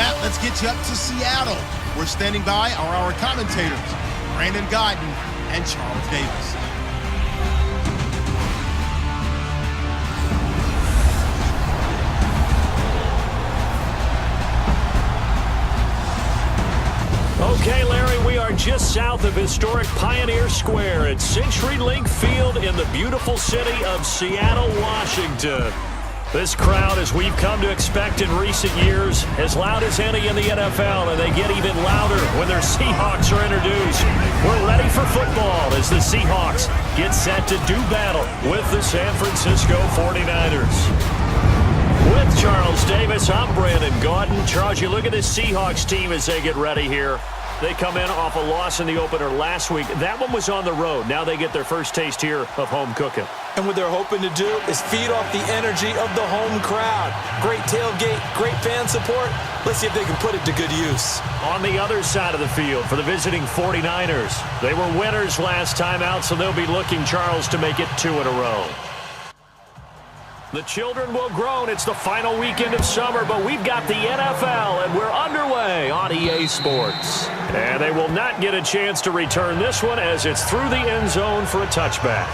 that, let's get you up to Seattle. We're standing by are our commentators, Brandon Guyton and Charles Davis. Okay, Larry, we are just south of historic Pioneer Square at CenturyLink Field in the beautiful city of Seattle, Washington. This crowd, as we've come to expect in recent years, as loud as any in the NFL, and they get even louder when their Seahawks are introduced. We're ready for football as the Seahawks get set to do battle with the San Francisco 49ers. With Charles Davis, I'm Brandon Guyton. Charles, you look at this Seahawks team as they get ready here. They come in off a loss in the opener last week. That one was on the road. Now they get their first taste here of home cooking. And what they're hoping to do is feed off the energy of the home crowd. Great tailgate, great fan support. Let's see if they can put it to good use. On the other side of the field for the visiting 49ers. They were winners last time out, so they'll be looking, Charles, to make it 2 in a row. The children will groan. It's the final weekend of summer, but we've got the NFL, and we're underway on EA Sports. And they will not get a chance to return this one as it's through the end zone for a touchback.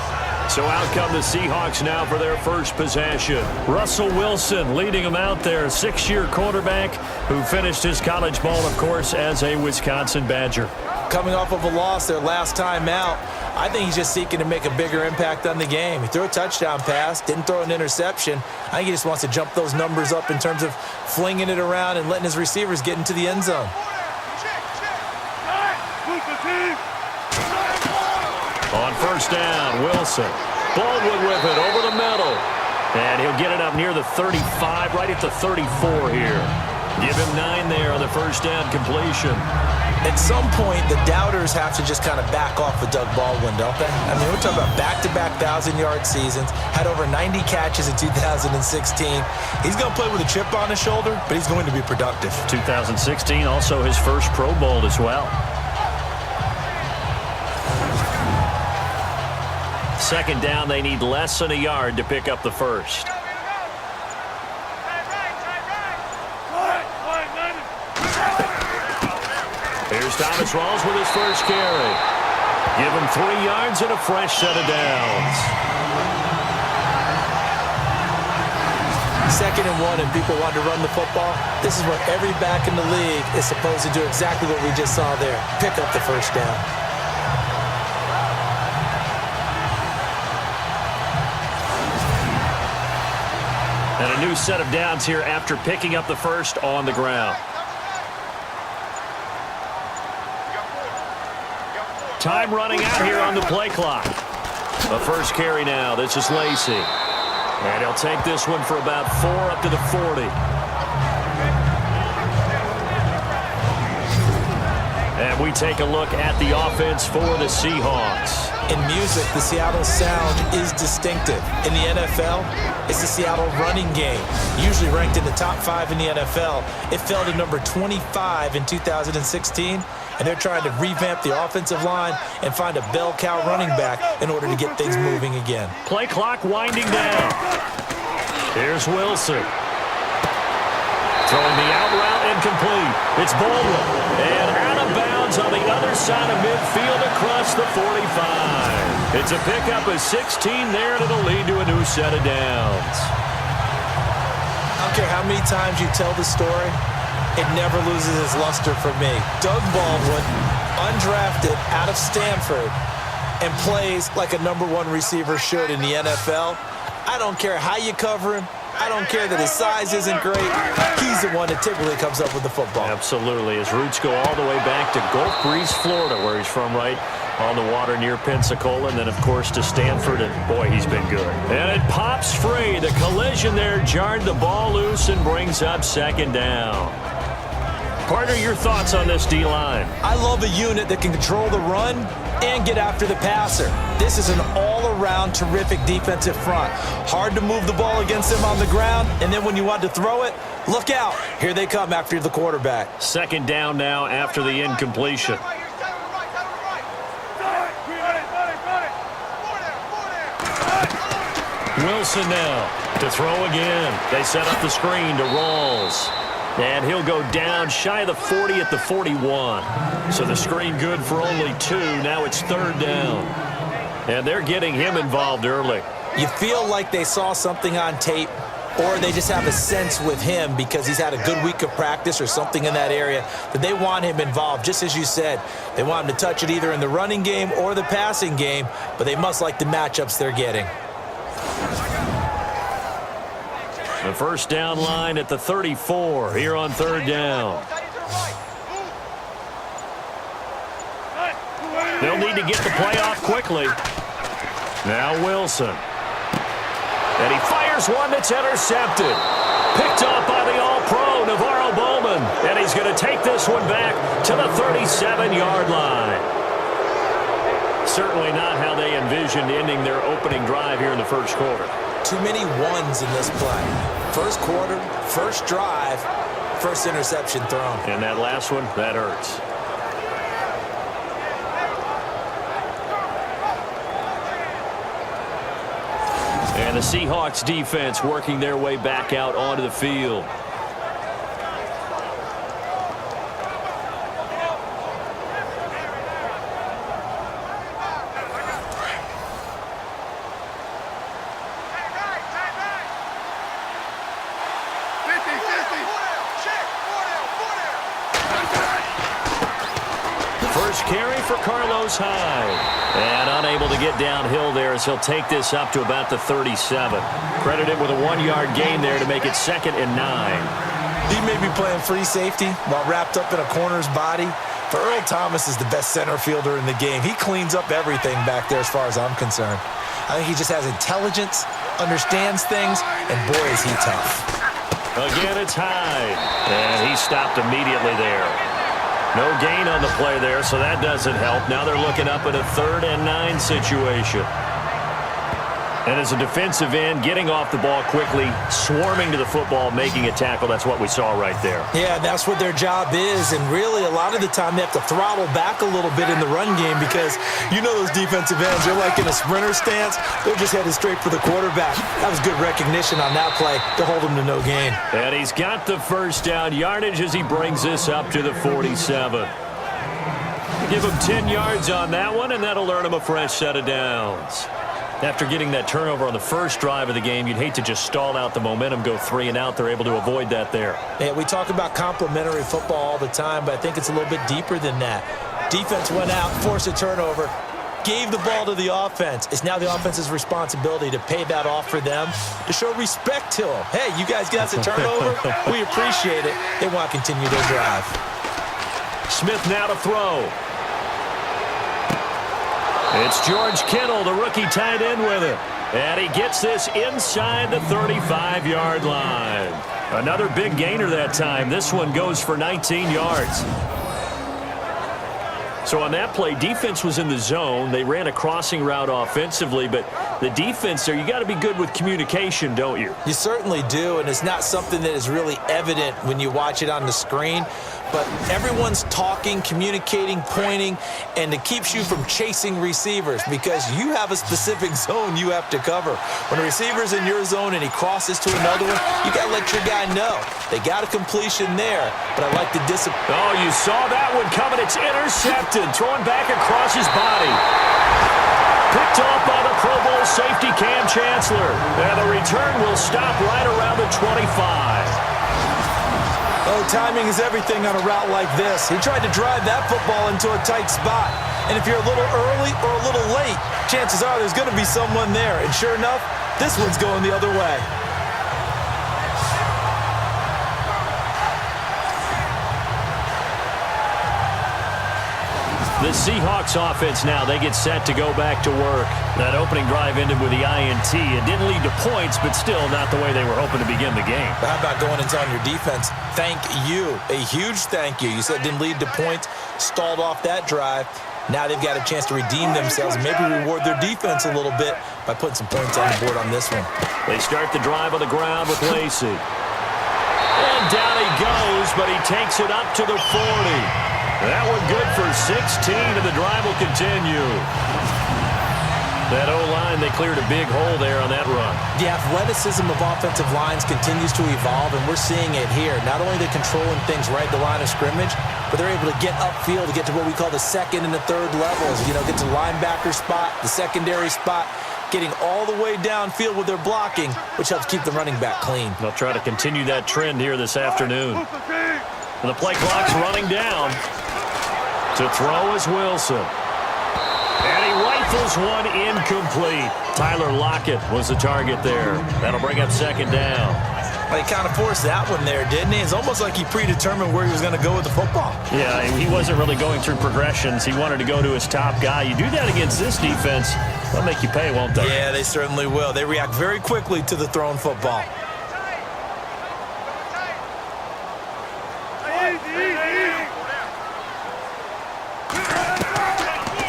So out come the Seahawks now for their first possession. Russell Wilson leading them out there, 6-year quarterback who finished his college ball, of course, as a Wisconsin Badger. Coming off of a loss their last time out, I think he's just seeking to make a bigger impact on the game. He threw a touchdown pass, didn't throw an interception. I think he just wants to jump those numbers up in terms of flinging it around and letting his receivers get into the end zone. On first down, Wilson. Baldwin with it over the middle. And he'll get it up near the 35, right at the 34 here. Give him 9 there on the first down completion. At some point, the doubters have to just kind of back off with Doug Baldwin, don't they? I mean, we're talking about back-to-back 1,000-yard seasons, had over 90 catches in 2016. He's going to play with a chip on his shoulder, but he's going to be productive. 2016, also his first Pro Bowl as well. Second down, they need less than a yard to pick up the first. Here's Thomas Rawls with his first carry. Give him 3 yards and a fresh set of downs. 2nd and 1 and people want to run the football. This is where every back in the league is supposed to do exactly what we just saw there. Pick up the first down. And a new set of downs here after picking up the first on the ground. Time running out here on the play clock. The first carry now. This is Lacey. And he'll take this one for about 4 up to the 40. And we take a look at the offense for the Seahawks. In music, the Seattle sound is distinctive. In the NFL, it's the Seattle running game, usually ranked in the top 5 in the NFL. It fell to number 25 in 2016, and they're trying to revamp the offensive line and find a bell cow running back in order to get things moving again. Play clock winding down. Here's Wilson. Throwing the out route incomplete. It's Baldwin. And out of bounds on the other side of midfield across the 45. It's a pickup of 16 there, and it'll lead to a new set of downs. I don't care how many times you tell the story, it never loses its luster for me. Doug Baldwin, undrafted out of Stanford, and plays like a #1 receiver should in the NFL. I don't care how you cover him. I don't care that his size isn't great. He's the one that typically comes up with the football. Absolutely. His roots go all the way back to Gulf Breeze, Florida, where he's from, right on the water near Pensacola, and then, of course, to Stanford, and boy, he's been good. And it pops free. The collision there jarred the ball loose and brings up 2nd down. Partner, your thoughts on this D-line? I love a unit that can control the run and get after the passer. This is an all-around terrific defensive front. Hard to move the ball against them on the ground, and then when you want to throw it, look out. Here they come after the quarterback. 2nd down now after the incompletion. Wilson now to throw again. They set up the screen to Rawls. And he'll go down shy of the 40 at the 41. So the screen good for only 2. Now it's 3rd down. And they're getting him involved early. You feel like they saw something on tape, or they just have a sense with him because he's had a good week of practice or something in that area that they want him involved. Just as you said, they want him to touch it either in the running game or the passing game, but they must like the matchups they're getting. The first down line at the 34 here on 3rd down. They'll need to get the play off quickly. Now Wilson. And he fires one that's intercepted. Picked up by the All-Pro, Navarro Bowman. And he's going to take this one back to the 37-yard line. Certainly not how they envisioned ending their opening drive here in the first quarter. Too many ones in this play. First quarter, first drive, first interception thrown. And that last one, that hurts. And the Seahawks defense working their way back out onto the field. Carry for Carlos Hyde. And unable to get downhill there as he'll take this up to about the 37. Credited with a 1-yard gain there to make it 2nd and 9. He may be playing free safety while wrapped up in a corner's body. But Earl Thomas is the best center fielder in the game. He cleans up everything back there as far as I'm concerned. I think he just has intelligence, understands things, and boy is he tough. Again, it's Hyde. And he stopped immediately there. No gain on the play there, so that doesn't help. Now they're looking up at a 3rd and 9 situation. And as a defensive end, getting off the ball quickly, swarming to the football, making a tackle, that's what we saw right there. Yeah, that's what their job is. And really, a lot of the time, they have to throttle back a little bit in the run game because you know those defensive ends, they're like in a sprinter stance. They're just headed straight for the quarterback. That was good recognition on that play to hold him to no gain. And he's got the first down yardage as he brings this up to the 47. Give him 10 yards on that one, and that'll earn him a fresh set of downs. After getting that turnover on the first drive of the game, you'd hate to just stall out the momentum, go 3 and out. They're able to avoid that there. Yeah, we talk about complementary football all the time, but I think it's a little bit deeper than that. Defense went out, forced a turnover, gave the ball to the offense. It's now the offense's responsibility to pay that off for them, to show respect to them. Hey, you guys got the turnover? We appreciate it. They want to continue their drive. Smith now to throw. It's George Kittle, the rookie tight end with it. And he gets this inside the 35-yard line. Another big gainer that time. This one goes for 19 yards. So on that play, defense was in the zone. They ran a crossing route offensively, but the defense there, you got to be good with communication, don't you? You certainly do, and it's not something that is really evident when you watch it on the screen. But everyone's talking, communicating, pointing, and it keeps you from chasing receivers because you have a specific zone you have to cover. When a receiver's in your zone and he crosses to another one, you got to let your guy know. They got a completion there, but I like the discipline. Oh, you saw that one coming. It's intercepted. Thrown back across his body. Picked off by the Pro Bowl safety Kam Chancelor. And the return will stop right around the 25. Oh, timing is everything on a route like this. He tried to drive that football into a tight spot. And if you're a little early or a little late, chances are there's going to be someone there. And sure enough, this one's going the other way. The Seahawks offense now, they get set to go back to work. That opening drive ended with the INT. It didn't lead to points, but still not the way they were hoping to begin the game. How about going into on your defense? Thank you. A huge thank you. You said it didn't lead to points, stalled off that drive. Now they've got a chance to redeem themselves and maybe reward their defense a little bit by putting some points on the board on this one. They start the drive on the ground with Lacey. And down he goes, but he takes it up to the 40. That one good for 16, and the drive will continue. That O-line, they cleared a big hole there on that run. The athleticism of offensive lines continues to evolve, and we're seeing it here. Not only are they controlling things right at the line of scrimmage, but they're able to get upfield to get to what we call the second and the third levels. You know, get to linebacker spot, the secondary spot, getting all the way downfield with their blocking, which helps keep the running back clean. They'll try to continue that trend here this afternoon. And the play clock's running down. To throw is Wilson. And he rifles one incomplete. Tyler Lockett was the target there. That'll bring up second down. Well, he kind of forced that one there, didn't he? It's almost like he predetermined where he was going to go with the football. Yeah, he wasn't really going through progressions. He wanted to go to his top guy. You do that against this defense, they'll make you pay, won't they? Yeah, they certainly will. They react very quickly to the thrown football.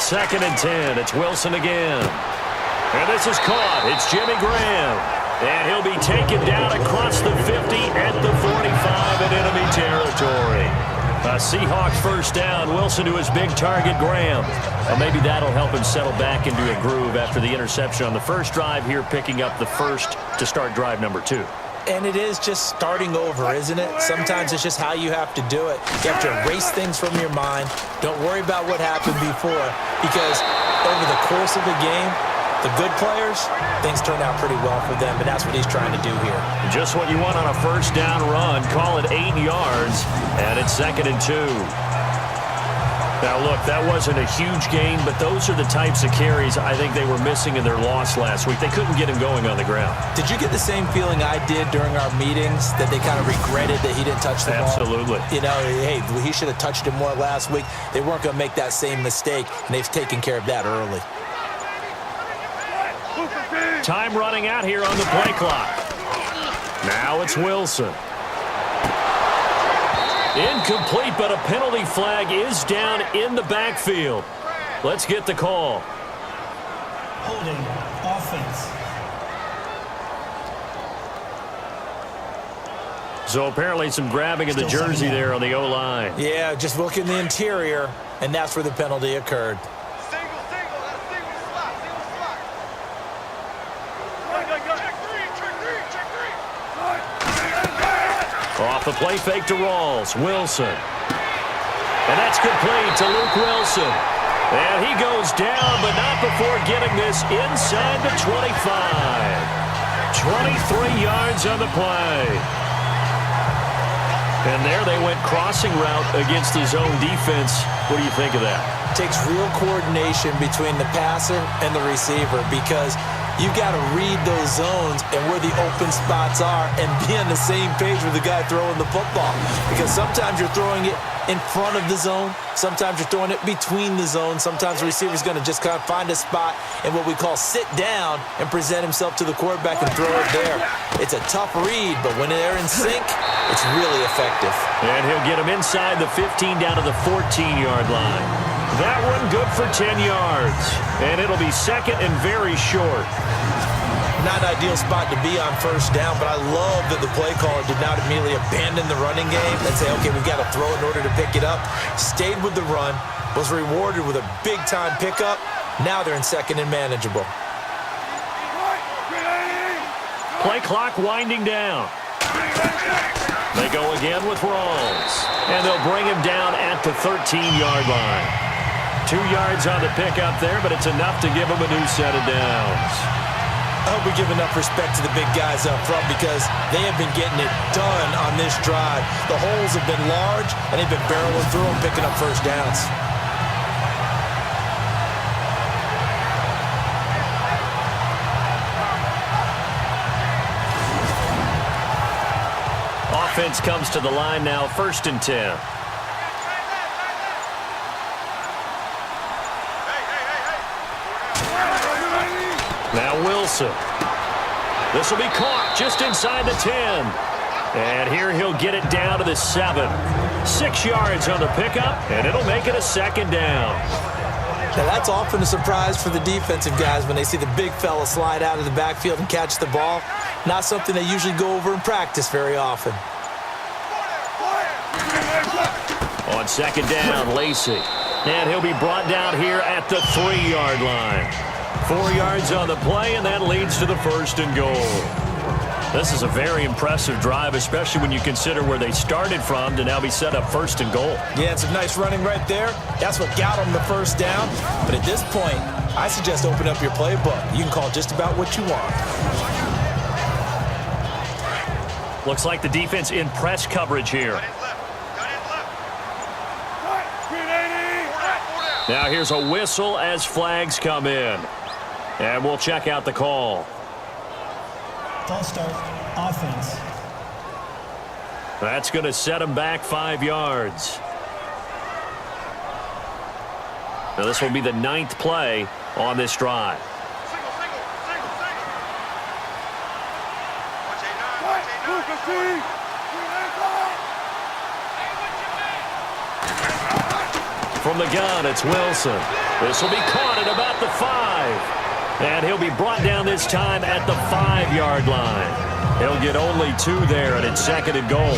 Second and 10. It's Wilson again. And this is caught. It's Jimmy Graham. And he'll be taken down across the 50 at the 45 in enemy territory. A Seahawks first down. Wilson to his big target, Graham. Well, maybe that'll help him settle back into a groove after the interception on the first drive here, picking up the first to start drive number 2. And it is just starting over, isn't it? Sometimes it's just how you have to do it. You have to erase things from your mind. Don't worry about what happened before, because over the course of the game, the good players, things turn out pretty well for them, and that's what he's trying to do here. Just what you want on a first down run. Call it 8 yards, and it's second and 2. Now, look, that wasn't a huge gain, but those are the types of carries I think they were missing in their loss last week. They couldn't get him going on the ground. Did you get the same feeling I did during our meetings, that they kind of regretted that he didn't touch the ball? Absolutely. You know, hey, he should have touched him more last week. They weren't going to make that same mistake, and they've taken care of that early. Time running out here on the play clock. Now it's Wilson. Incomplete, but a penalty flag is down in the backfield. Let's get the call. Holding offense. So apparently some grabbing of the jersey there on the O-line. Yeah, just look in the interior, and that's where the penalty occurred. Off the play fake to Rawls. Wilson. And that's complete to Luke Wilson. And he goes down, but not before getting this inside the 25. 23 yards on the play. And there they went crossing route against the zone defense. What do you think of that? Takes real coordination between the passer and the receiver, because you've got to read those zones and where the open spots are and be on the same page with the guy throwing the football. Because sometimes you're throwing it in front of the zone. Sometimes you're throwing it between the zones. Sometimes the receiver's going to just kind of find a spot and what we call sit down and present himself to the quarterback and throw it there. It's a tough read, but when they're in sync, it's really effective. And he'll get him inside the 15 down to the 14-yard line. That one good for 10 yards. And it'll be second and very short. Not an ideal spot to be on first down, but I love that the play caller did not immediately abandon the running game and say, okay, we've got to throw it in order to pick it up. Stayed with the run, was rewarded with a big-time pickup. Now they're in second and manageable. Play clock winding down. They go again with Rawls. And they'll bring him down at the 13-yard line. 2 yards on the pickup there, but it's enough to give him a new set of downs. I hope we give enough respect to the big guys up front, because they have been getting it done on this drive. The holes have been large, and they've been barreling through them, picking up first downs. Offense comes to the line now, 1st and 10. Now Wilson. This will be caught just inside the 10. And here he'll get it down to the 7. 6 yards on the pickup, and it'll make it a second down. Now that's often a surprise for the defensive guys when they see the big fella slide out of the backfield and catch the ball. Not something they usually go over in practice very often. On second down, Lacey. And he'll be brought down here at the 3-yard line. 4 yards on the play, and that leads to the 1st and goal. This is a very impressive drive, especially when you consider where they started from to now be set up 1st and goal. Yeah, it's a nice running right there. That's what got them the 1st down. But at this point, I suggest open up your playbook. You can call just about what you want. Looks like the defense in press coverage here. Now here's a whistle as flags come in. And we'll check out the call. False start, offense. That's going to set him back 5 yards. Now this will be the 9th play on this drive. From the gun, it's Wilson. This will be caught at about the 5. And he'll be brought down this time at the 5-yard line. He'll get only 2 there, and it's 2nd and goal.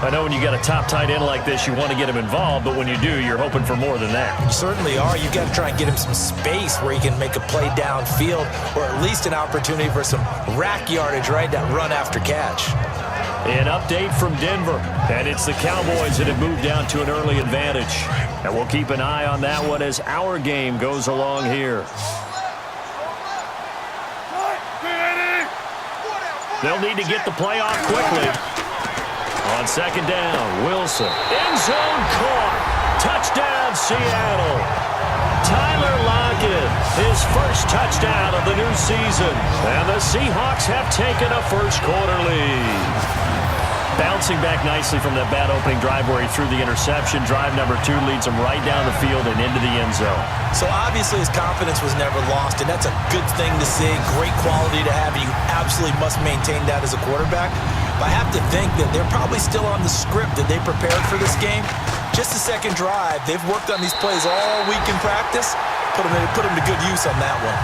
I know when you got a top tight end like this, you want to get him involved, but when you do, you're hoping for more than that. You certainly are. You've got to try and get him some space where he can make a play downfield, or at least an opportunity for some rack yardage, right? That run after catch. An update from Denver, and it's the Cowboys that have moved down to an early advantage. And we'll keep an eye on that one as our game goes along here. They'll need to get the play off quickly. On 2nd down, Wilson. End zone caught. Touchdown, Seattle. Tyler Lockett, his 1st touchdown of the new season. And the Seahawks have taken a 1st quarter lead. Bouncing back nicely from that bad opening drive where he threw the interception. Drive number 2 leads him right down the field and into the end zone. So obviously his confidence was never lost, and that's a good thing to see. Great quality to have, and you absolutely must maintain that as a quarterback. But I have to think that they're probably still on the script that they prepared for this game. Just the 2nd drive. They've worked on these plays all week in practice. Put them to good use on that one.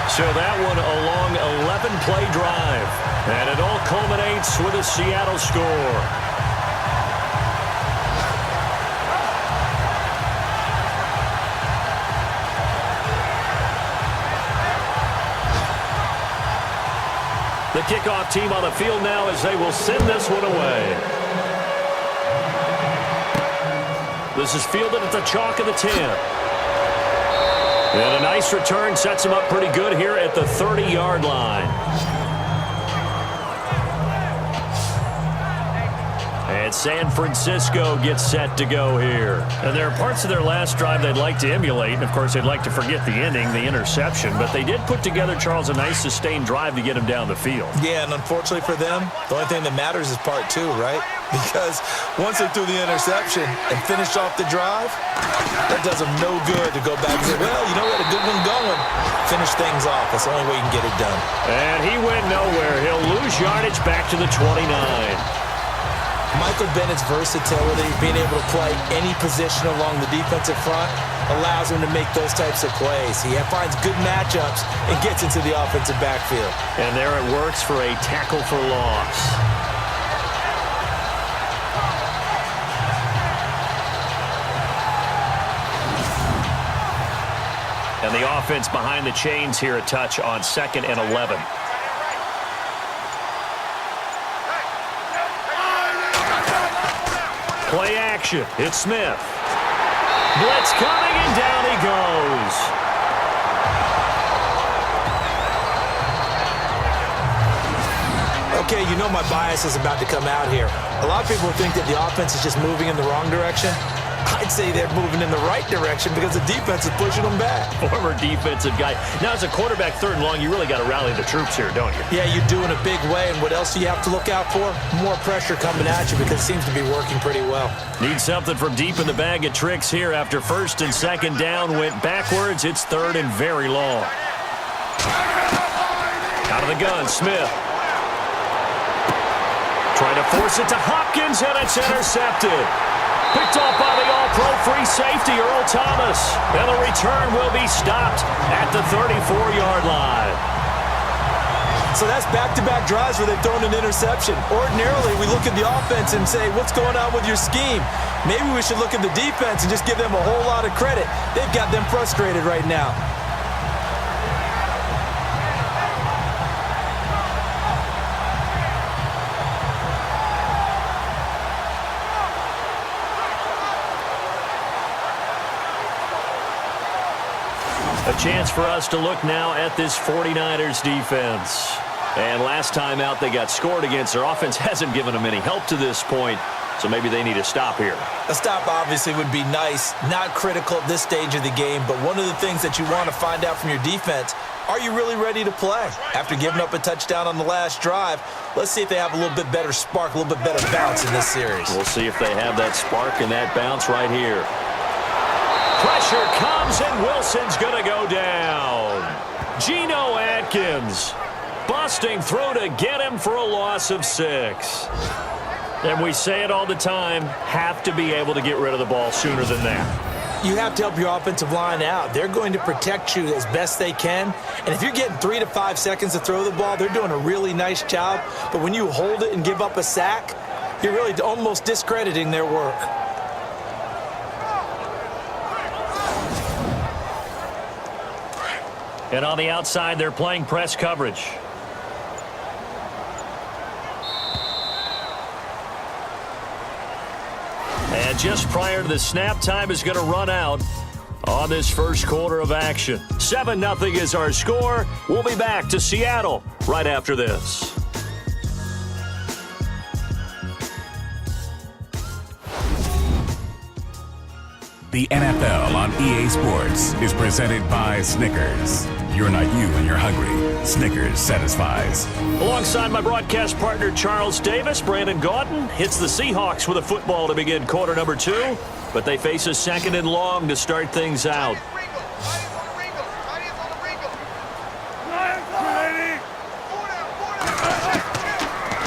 So that one a long 11-play drive. And it all culminates with a Seattle score. The kickoff team on the field now as they will send this one away. This is fielded at the chalk of the 10. And a nice return sets him up pretty good here at the 30-yard line. And San Francisco gets set to go here. And there are parts of their last drive they'd like to emulate. And, of course, they'd like to forget the ending, the interception. But they did put together, Charles, a nice sustained drive to get him down the field. Yeah, and unfortunately for them, the only thing that matters is part 2, right? Because once they threw the interception and finished off the drive, that does them no good to go back and say, well, you know what, a good one going. Finish things off. That's the only way you can get it done. And he went nowhere. He'll lose yardage back to the 29. Michael Bennett's versatility, being able to play any position along the defensive front, allows him to make those types of plays. He finds good matchups and gets into the offensive backfield. And there it works for a tackle for loss. And the offense behind the chains here a touch on 2nd and 11. Play action. It's Smith. Blitz coming, and down he goes. Okay, you know my bias is about to come out here. A lot of people think that the offense is just moving in the wrong direction. I'd say they're moving in the right direction because the defense is pushing them back. Former defensive guy. Now, as a quarterback 3rd and long, you really got to rally the troops here, don't you? Yeah, you do in a big way. And what else do you have to look out for? More pressure coming at you because it seems to be working pretty well. Need something from deep in the bag of tricks here after 1st and 2nd down. Went backwards. It's 3rd and very long. Out of the gun, Smith. Trying to force it to Hopkins, and it's intercepted. Picked off by the all-pro free safety, Earl Thomas. And the return will be stopped at the 34-yard line. So that's back-to-back drives where they've thrown an interception. Ordinarily, we look at the offense and say, what's going on with your scheme? Maybe we should look at the defense and just give them a whole lot of credit. They've got them frustrated right now. A chance for us to look now at this 49ers defense. And last time out they got scored against. Their offense hasn't given them any help to this point, so maybe they need a stop here. A stop obviously would be nice, not critical at this stage of the game, but one of the things that you want to find out from your defense, are you really ready to play? After giving up a touchdown on the last drive, let's see if they have a little bit better spark, a little bit better bounce in this series. We'll see if they have that spark and that bounce right here. Pressure comes, and Wilson's going to go down. Geno Atkins busting through to get him for a loss of 6. And we say it all the time, have to be able to get rid of the ball sooner than that. You have to help your offensive line out. They're going to protect you as best they can. And if you're getting 3 to 5 seconds to throw the ball, they're doing a really nice job. But when you hold it and give up a sack, you're really almost discrediting their work. And on the outside, they're playing press coverage. And just prior to the snap, time is going to run out on this first quarter of action. 7-0 is our score. We'll be back to Seattle right after this. The NFL on EA Sports is presented by Snickers. You're not you when you're hungry. Snickers satisfies. Alongside my broadcast partner, Charles Davis, Brandon Gaudin hits the Seahawks with a football to begin quarter number 2, but they face a 2nd and long to start things out.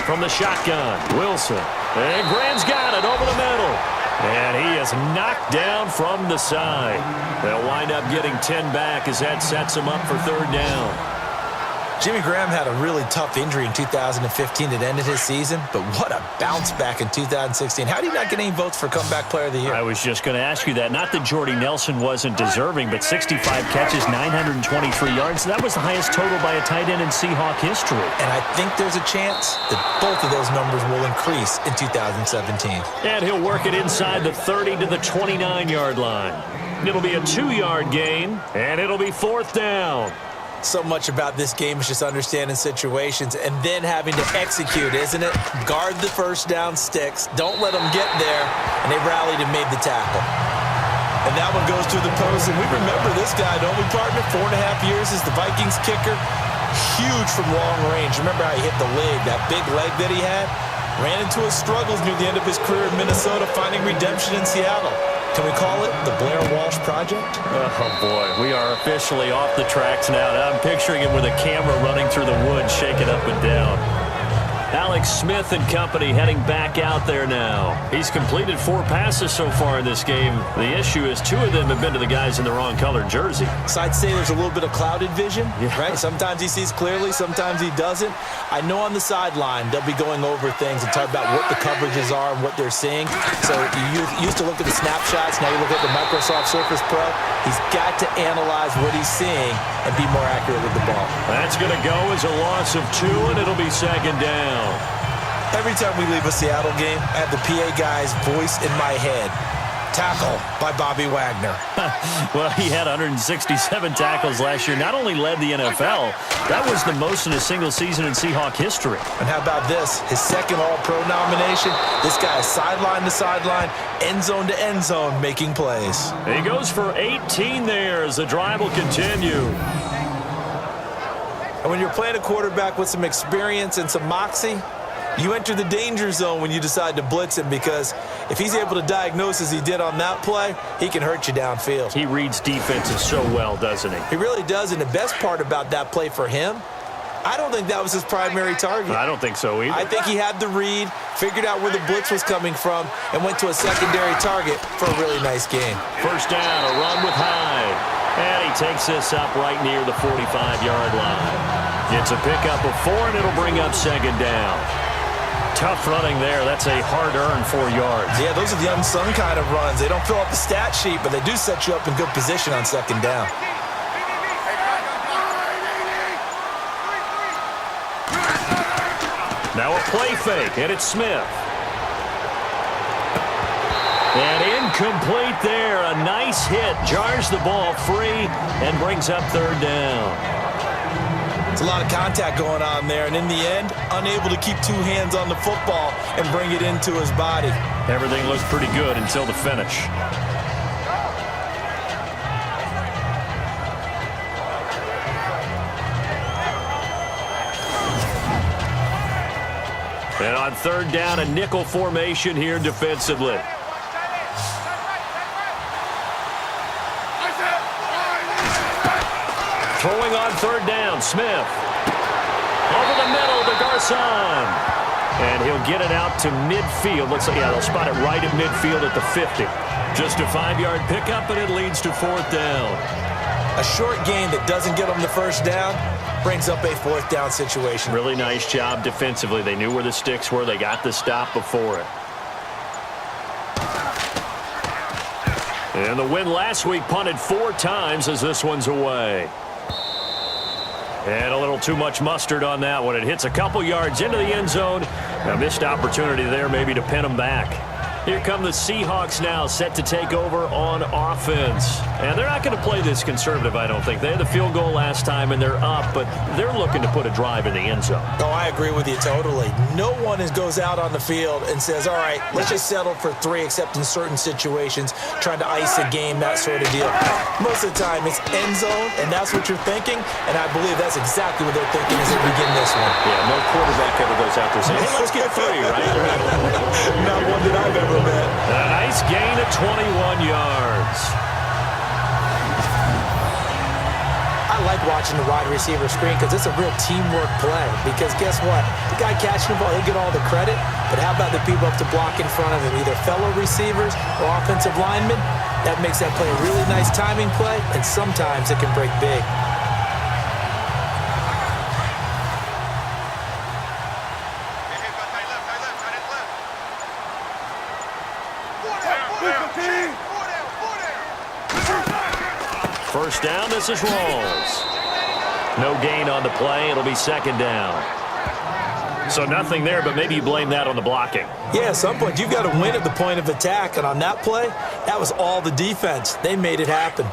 From the shotgun, Wilson. And Graham's got it over the middle. And he is knocked down from the side. They'll wind up getting 10 back as that sets them up for 3rd down. Jimmy Graham had a really tough injury in 2015 that ended his season, but what a bounce back in 2016. How did he not get any votes for Comeback Player of the Year? I was just going to ask you that. Not that Jordy Nelson wasn't deserving, but 65 catches, 923 yards. That was the highest total by a tight end in Seahawk history. And I think there's a chance that both of those numbers will increase in 2017. And he'll work it inside the 30 to the 29-yard line. It'll be a 2-yard gain, and it'll be 4th down. So much about this game is just understanding situations and then having to execute, isn't it? Guard the first down sticks. Don't let them get there. And they rallied and made the tackle. And that one goes through the post. And we remember this guy, don't we, partner? 4.5 years as the Vikings kicker. Huge from long range. Remember how he hit the leg, that big leg that he had? Ran into his struggles near the end of his career in Minnesota, finding redemption in Seattle. Can we call it the Blair Walsh Project? Oh, boy. We are officially off the tracks now. I'm picturing him with a camera running through the woods, shaking up and down. Alex Smith and company heading back out there now. He's completed 4 passes so far in this game. The issue is 2 of them have been to the guys in the wrong colored jersey. So I'd say there's a little bit of clouded vision, right? Sometimes he sees clearly, sometimes he doesn't. I know on the sideline they'll be going over things and talk about what the coverages are and what they're seeing. So you used to look at the snapshots, now you look at the Microsoft Surface Pro. He's got to analyze what he's seeing and be more accurate with the ball. That's going to go as a loss of 2, and it'll be 2nd down. Every time we leave a Seattle game, I have the PA guy's voice in my head. Tackle by Bobby Wagner. Well, he had 167 tackles last year. Not only led the NFL, that was the most in a single season in Seahawk history. And how about this? His 2nd All-Pro nomination. This guy is sideline to sideline, end zone to end zone, making plays. He goes for 18 there as the drive will continue. And when you're playing a quarterback with some experience and some moxie, you enter the danger zone when you decide to blitz him, because if he's able to diagnose as he did on that play, he can hurt you downfield. He reads defenses so well, doesn't he? He really does, and the best part about that play for him, I don't think that was his primary target. I don't think so either. I think he had the read, figured out where the blitz was coming from, and went to a secondary target for a really nice game. 1st down, a run with Hyde. And he takes this up right near the 45-yard line. It's a pickup of 4, and it'll bring up second down. Tough running there. That's a hard-earned 4 yards. Yeah, those are the unsung kind of runs. They don't fill up the stat sheet, but they do set you up in good position on second down. Now a play fake, and it's Smith. And incomplete there. A nice hit. Jars the ball free and brings up third down. It's a lot of contact going on there, and in the end, unable to keep 2 hands on the football and bring it into his body. Everything looked pretty good until the finish. And on third down, a nickel formation here defensively. Throwing on third down, Smith. Over the middle to Garcon. And he'll get it out to midfield. Looks like, yeah, they'll spot it right at midfield at the 50. Just a 5-yard pickup, and it leads to fourth down. A short gain that doesn't get them the first down brings up a fourth down situation. Really nice job defensively. They knew where the sticks were. They got the stop before it. And the win last week punted 4 times as this one's away. And a little too much mustard on that one. It hits a couple yards into the end zone. A missed opportunity there maybe to pin them back. Here come the Seahawks now, set to take over on offense. And they're not going to play this conservative, I don't think. They had the field goal last time, and they're up, but they're looking to put a drive in the end zone. Oh, I agree with you totally. No one goes out on the field and says, all right, let's just settle for 3, except in certain situations, trying to ice a game, that sort of deal. Most of the time, it's end zone, and that's what you're thinking, and I believe that's exactly what they're thinking as they begin this one. Yeah, no quarterback ever goes out there saying, hey, let's get 3, right? Not one that I've ever met. A nice gain of 21 yards. I like watching the wide receiver screen because it's a real teamwork play. Because guess what? The guy catching the ball, he'll get all the credit. But how about the people up to block in front of him, either fellow receivers or offensive linemen? That makes that play a really nice timing play, and sometimes it can break big. First down, this is Rawls. No gain on the play. It'll be second down. So nothing there, but maybe you blame that on the blocking. Yeah, at some point, you've got to win at the point of attack. And on that play, that was all the defense. They made it happen.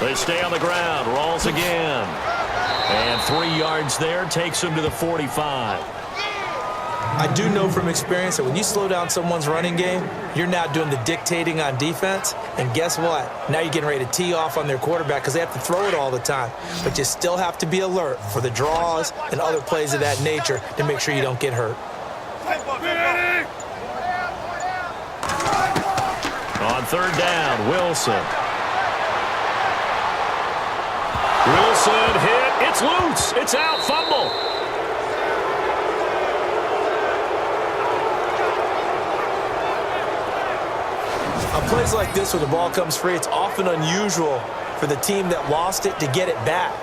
They stay on the ground. Rawls again. And 3 yards there takes him to the 45. I do know from experience that when you slow down someone's running game, you're now doing the dictating on defense. And guess what? Now you're getting ready to tee off on their quarterback because they have to throw it all the time. But you still have to be alert for the draws and other plays of that nature to make sure you don't get hurt. On third down, Wilson. Wilson hit. It's loose. It's out. Fumble. On plays like this where the ball comes free, it's often unusual for the team that lost it to get it back.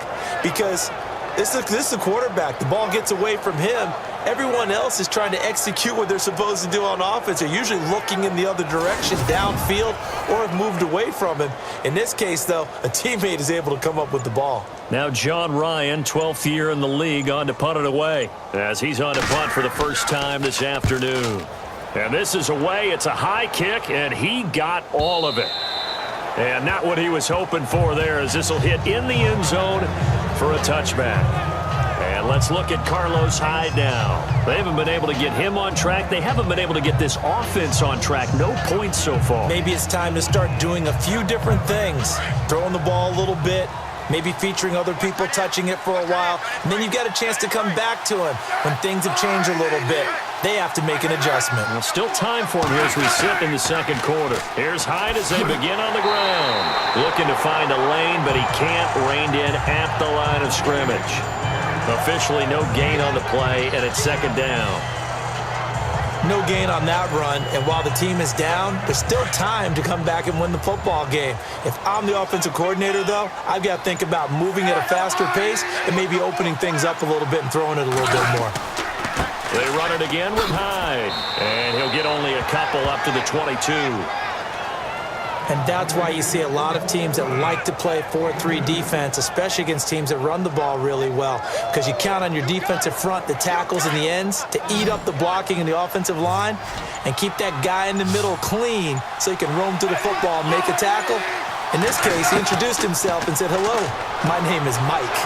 Because this is the quarterback. The ball gets away from him. Everyone else is trying to execute what they're supposed to do on offense. They're usually looking in the other direction, downfield, or have moved away from him. In this case, though, a teammate is able to come up with the ball. Now John Ryan, 12th year in the league, on to punt it away as he's on to punt for the first time this afternoon. And this is away. It's a high kick, and he got all of it. And not what he was hoping for there, as this will hit in the end zone for a touchback. And let's look at Carlos Hyde now. They haven't been able to get him on track. They haven't been able to get this offense on track. No points so far. Maybe it's time to start doing a few different things. Throwing the ball a little bit, maybe featuring other people touching it for a while. And then you've got a chance to come back to him when things have changed a little bit. They have to make an adjustment. Well, still time for him here as we sit in the second quarter. Here's Hyde as they begin on the ground. Looking to find a lane, but he can't. Reined in at the line of scrimmage. Officially no gain on the play, and it's second down. No gain on that run, and while the team is down, there's still time to come back and win the football game. If I'm the offensive coordinator, though, I've got to think about moving at a faster pace and maybe opening things up a little bit and throwing it a little bit more. They run it again with Hyde, and he'll get only a couple up to the 22. And that's why you see a lot of teams that like to play 4-3 defense, especially against teams that run the ball really well, because you count on your defensive front, the tackles and the ends, to eat up the blocking in the offensive line and keep that guy in the middle clean so he can roam through the football and make a tackle. In this case, he introduced himself and said, "Hello, my name is Mike."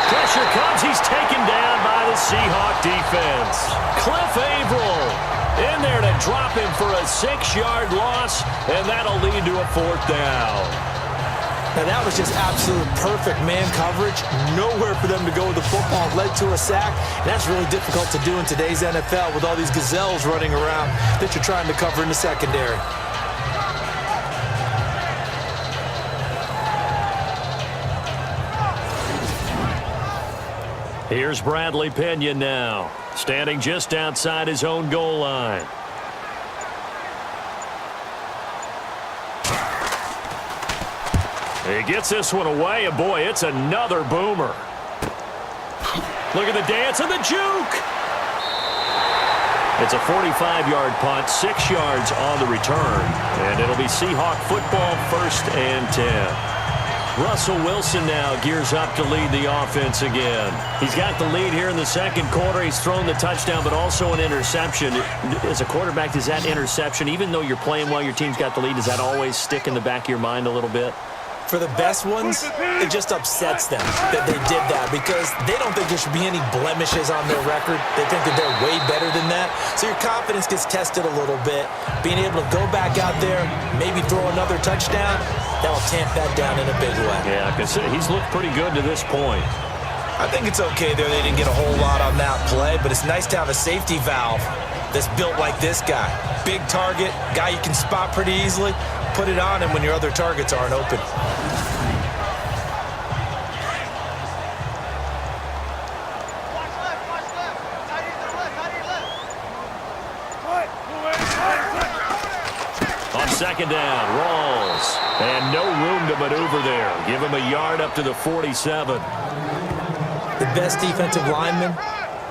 Pressure comes. He's taken down by the Seahawk defense. Cliff Averill in there to drop him for a 6-yard loss, and that'll lead to a 4th down. Now, that was just absolute perfect man coverage. Nowhere for them to go with the football. Led to a sack. And that's really difficult to do in today's NFL with all these gazelles running around that you're trying to cover in the secondary. Here's Bradley Pinion now, standing just outside his own goal line. He gets this one away, and boy, it's another boomer. Look at the dance and the juke. It's a 45-yard punt, 6 yards on the return, and it'll be Seahawk football, 1st and 10. Russell Wilson now gears up to lead the offense again. He's got the lead here in the second quarter. He's thrown the touchdown, but also an interception. As a quarterback, does that interception, even though you're playing while your team's got the lead, does that always stick in the back of your mind a little bit? For the best ones, it just upsets them that they did that because they don't think there should be any blemishes on their record. They think that they're way better than that. So your confidence gets tested a little bit. Being able to go back out there, maybe throw another touchdown, that'll tamp that down in a big way. Yeah, because he's looked pretty good to this point. I think it's okay there. They didn't get a whole lot on that play, but it's nice to have a safety valve that's built like this guy. Big target, guy you can spot pretty easily. Put it on him when your other targets aren't open. On second down, Rawls. And no room to maneuver there. Give him a yard up to the 47. The best defensive linemen,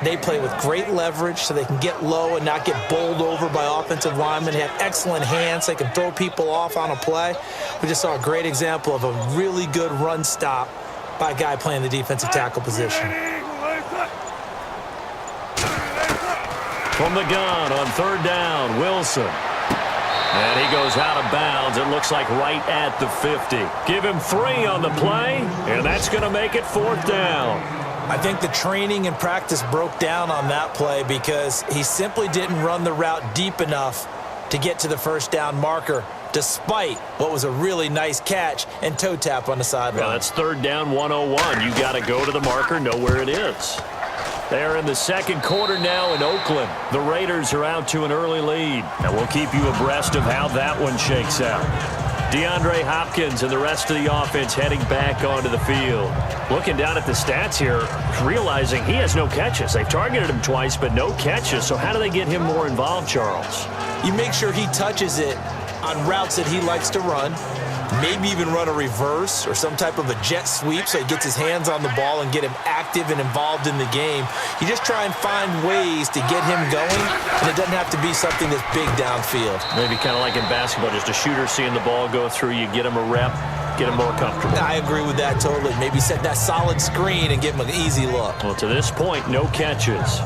they play with great leverage so they can get low and not get bowled over by offensive linemen. They have excellent hands. They can throw people off on a play. We just saw a great example of a really good run stop by a guy playing the defensive tackle position. From the gun on 3rd down, Wilson. And he goes out of bounds. It looks like right at the 50. Give him 3 on the play, and that's going to make it 4th down. I think the training and practice broke down on that play because he simply didn't run the route deep enough to get to the 1st down marker, despite what was a really nice catch and toe tap on the sideline. Yeah, that's 3rd down, 101. You got to go to the marker, know where it is. They're in the second quarter now in Oakland. The Raiders are out to an early lead, and we'll keep you abreast of how that one shakes out. DeAndre Hopkins and the rest of the offense heading back onto the field. Looking down at the stats here, realizing he has no catches. They've targeted him twice, but no catches. So how do they get him more involved, Charles? You make sure he touches it on routes that he likes to run. Maybe even run a reverse or some type of a jet sweep so he gets his hands on the ball and get him active and involved in the game. You just try and find ways to get him going, and it doesn't have to be something that's big downfield. Maybe kind of like in basketball, just a shooter seeing the ball go through, you get him a rep, get him more comfortable. I agree with that totally. Maybe set that solid screen and give him an easy look. Well, to this point, no catches.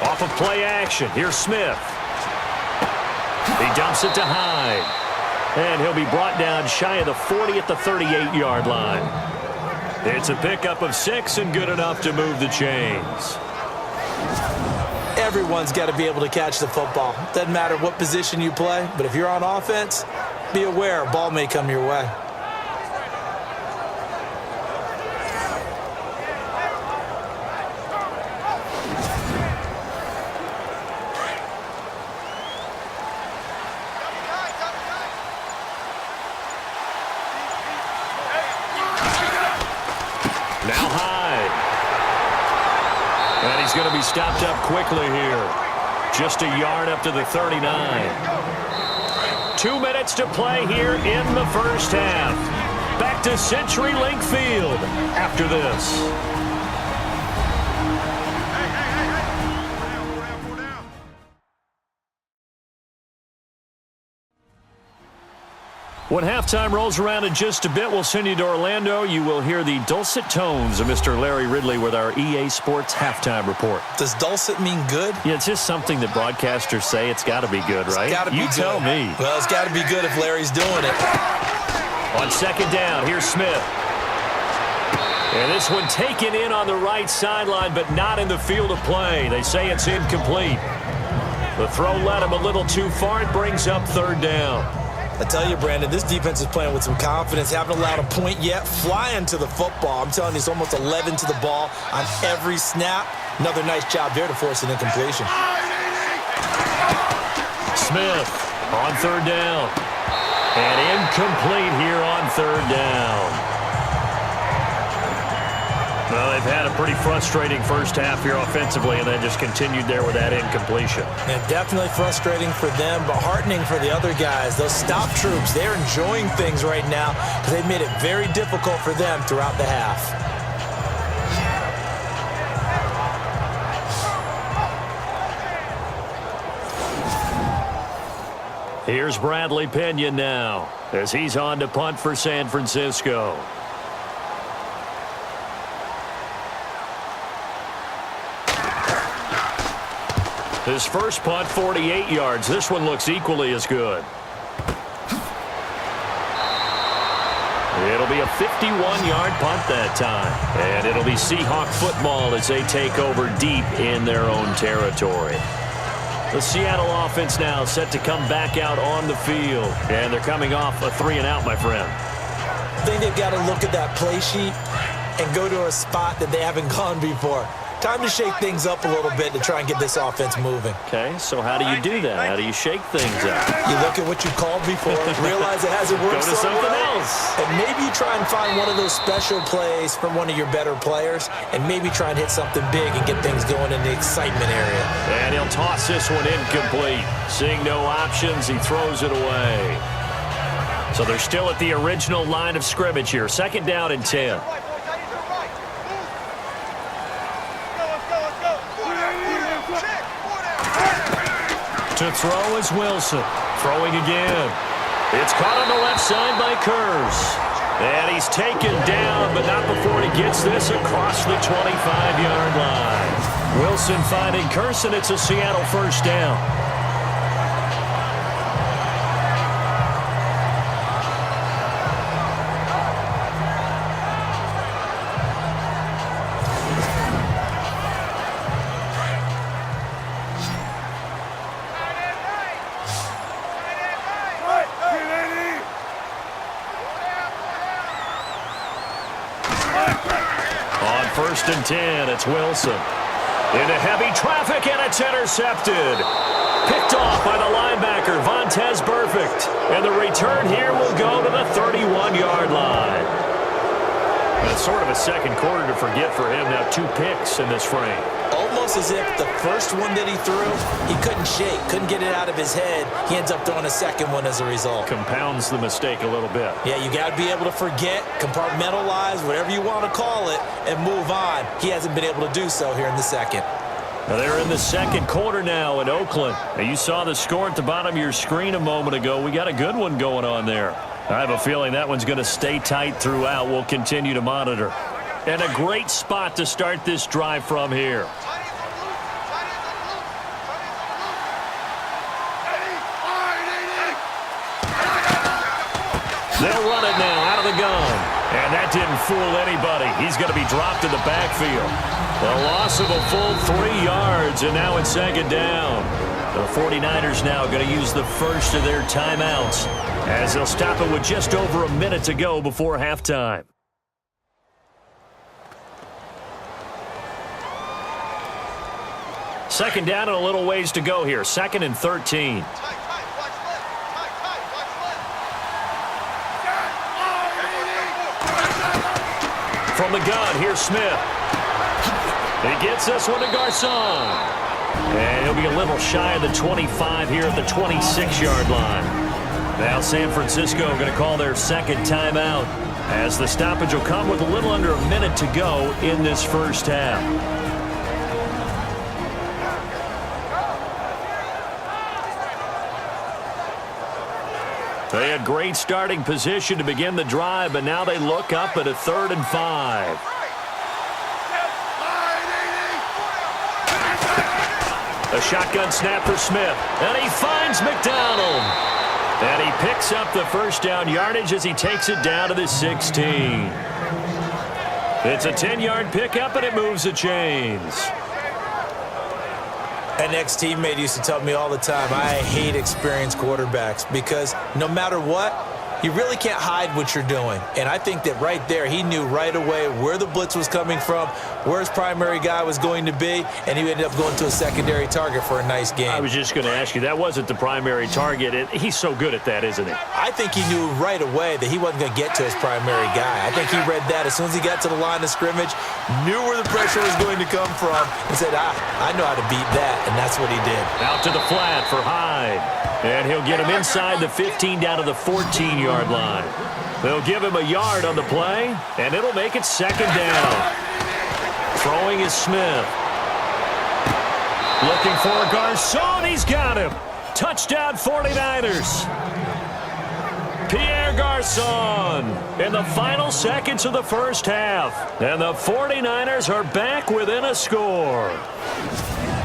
Off of play action, here's Smith. He dumps it to Hyde. And he'll be brought down shy of the 40 at the 38-yard line. It's a pickup of 6 and good enough to move the chains. Everyone's got to be able to catch the football. Doesn't matter what position you play, but if you're on offense, be aware a ball may come your way. Now high. And he's going to be stopped up quickly here. Just a yard up to the 39. 2 minutes to play here in the first half. Back to CenturyLink Field after this. When halftime rolls around in just a bit, we'll send you to Orlando. You will hear the dulcet tones of Mr. Larry Ridley with our EA Sports halftime report. Does dulcet mean good? Yeah, it's just something that broadcasters say. It's got to be good, right? It's got to be you good. Tell me. Well, it's got to be good if Larry's doing it. On second down, here's Smith. And this one taken in on the right sideline, but not in the field of play. They say it's incomplete. The throw led him a little too far. It brings up third down. I tell you, Brandon, this defense is playing with some confidence. Haven't allowed a point yet. Flying to the football. I'm telling you, it's almost 11 to the ball on every snap. Another nice job there to force an incompletion. Smith on third down. And incomplete here on third down. Well, they've had a pretty frustrating first half here offensively, and then just continued there with that incompletion. And definitely frustrating for them, but heartening for the other guys. Those stop troops, they're enjoying things right now because they've made it very difficult for them throughout the half. Here's Bradley Pena now as he's on to punt for San Francisco. His first punt, 48 yards. This one looks equally as good. It'll be a 51-yard punt that time. And it'll be Seahawk football as they take over deep in their own territory. The Seattle offense now set to come back out on the field. And they're coming off a 3-and-out, my friend. I think they've got to look at that play sheet and go to a spot that they haven't gone before. Time to shake things up a little bit to try and get this offense moving. Okay, so how do you do that? How do you shake things up? You look at what you called before, realize it hasn't worked Go to so something well, else. and maybe you try and find one of those special plays from one of your better players, and maybe try and hit something big and get things going in the excitement area. And he'll toss this one incomplete. Seeing no options, he throws it away. So they're still at the original line of scrimmage here. Second down and 10. To throw is Wilson. Throwing again. It's caught on the left side by Kurz. And he's taken down, but not before he gets this across the 25-yard line. Wilson finding Kurz, and it's a Seattle first down. First and 10, it's Wilson. Into heavy traffic, and it's intercepted. Picked off by the linebacker, Vontaze Burfict. And the return here will go to the 31-yard line. That's sort of a second quarter to forget for him. Now 2 picks in this frame. Almost as if the first one that he threw, he couldn't shake, couldn't get it out of his head. He ends up throwing a second one as a result. Compounds the mistake a little bit. Yeah, you got to be able to forget, compartmentalize, whatever you want to call it, and move on. He hasn't been able to do so here in the second. Now they're in the second quarter now in Oakland. Now you saw the score at the bottom of your screen a moment ago. We got a good one going on there. I have a feeling that one's going to stay tight throughout. We'll continue to monitor. And a great spot to start this drive from here. They'll run it now out of the gun. And that didn't fool anybody. He's going to be dropped in the backfield. A loss of a full 3 yards, and now it's second down. The 49ers now going to use the first of their timeouts as they'll stop it with just over a minute to go before halftime. Second down and a little ways to go here. 2nd and 13. From the gun, here's Smith. He gets this one to Garcon. And he'll be a little shy of the 25 here at the 26-yard line. Now San Francisco going to call their second timeout as the stoppage will come with a little under a minute to go in this first half. They had great starting position to begin the drive, but now they look up at a 3rd and 5. A shotgun snap for Smith, and he finds McDonald. And he picks up the first down yardage as he takes it down to the 16. It's a 10-yard pickup, and it moves the chains. An ex-teammate used to tell me all the time, I hate experienced quarterbacks because no matter what, you really can't hide what you're doing. And I think that right there, he knew right away where the blitz was coming from, where his primary guy was going to be, and he ended up going to a secondary target for a nice game. I was just going to ask you, that wasn't the primary target. He's so good at that, isn't he? I think he knew right away that he wasn't going to get to his primary guy. I think he read that as soon as he got to the line of scrimmage, knew where the pressure was going to come from, and said, I know how to beat that, and that's what he did. Out to the flat for Hyde. And he'll get him inside the 15 down to the 14-yard line. They'll give him a yard on the play, and it'll make it second down. Throwing is Smith. Looking for Garcon. He's got him. Touchdown 49ers. Pierre Garcon in the final seconds of the first half. And the 49ers are back within a score.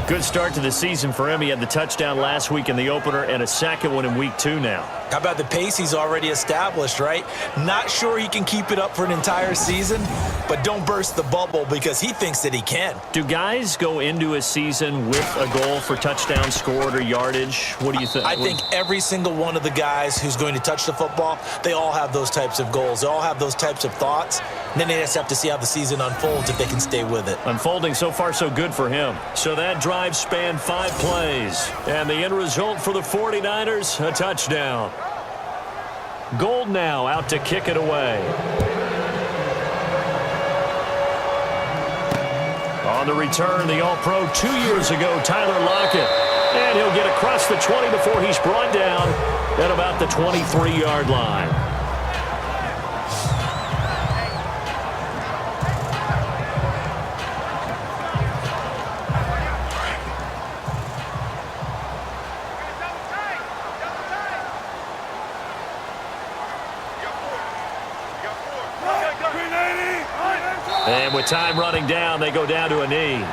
Good start to the season for him. He had the touchdown last week in the opener and a second one in week 2 now. How about the pace he's already established, right? Not sure he can keep it up for an entire season, but don't burst the bubble because he thinks that he can. Do guys go into a season with a goal for touchdown scored or yardage? What do you think? I think every single one of the guys who's going to touch the football, they all have those types of goals. They all have those types of thoughts. And then they just have to see how the season unfolds if they can stay with it. Unfolding so far so good for him. So that drive spanned 5 plays. And the end result for the 49ers, a touchdown. Gold now out to kick it away. On the return, the All-Pro 2 years ago, Tyler Lockett. And he'll get across the 20 before he's brought down at about the 23-yard line. And with time running down, they go down to a knee.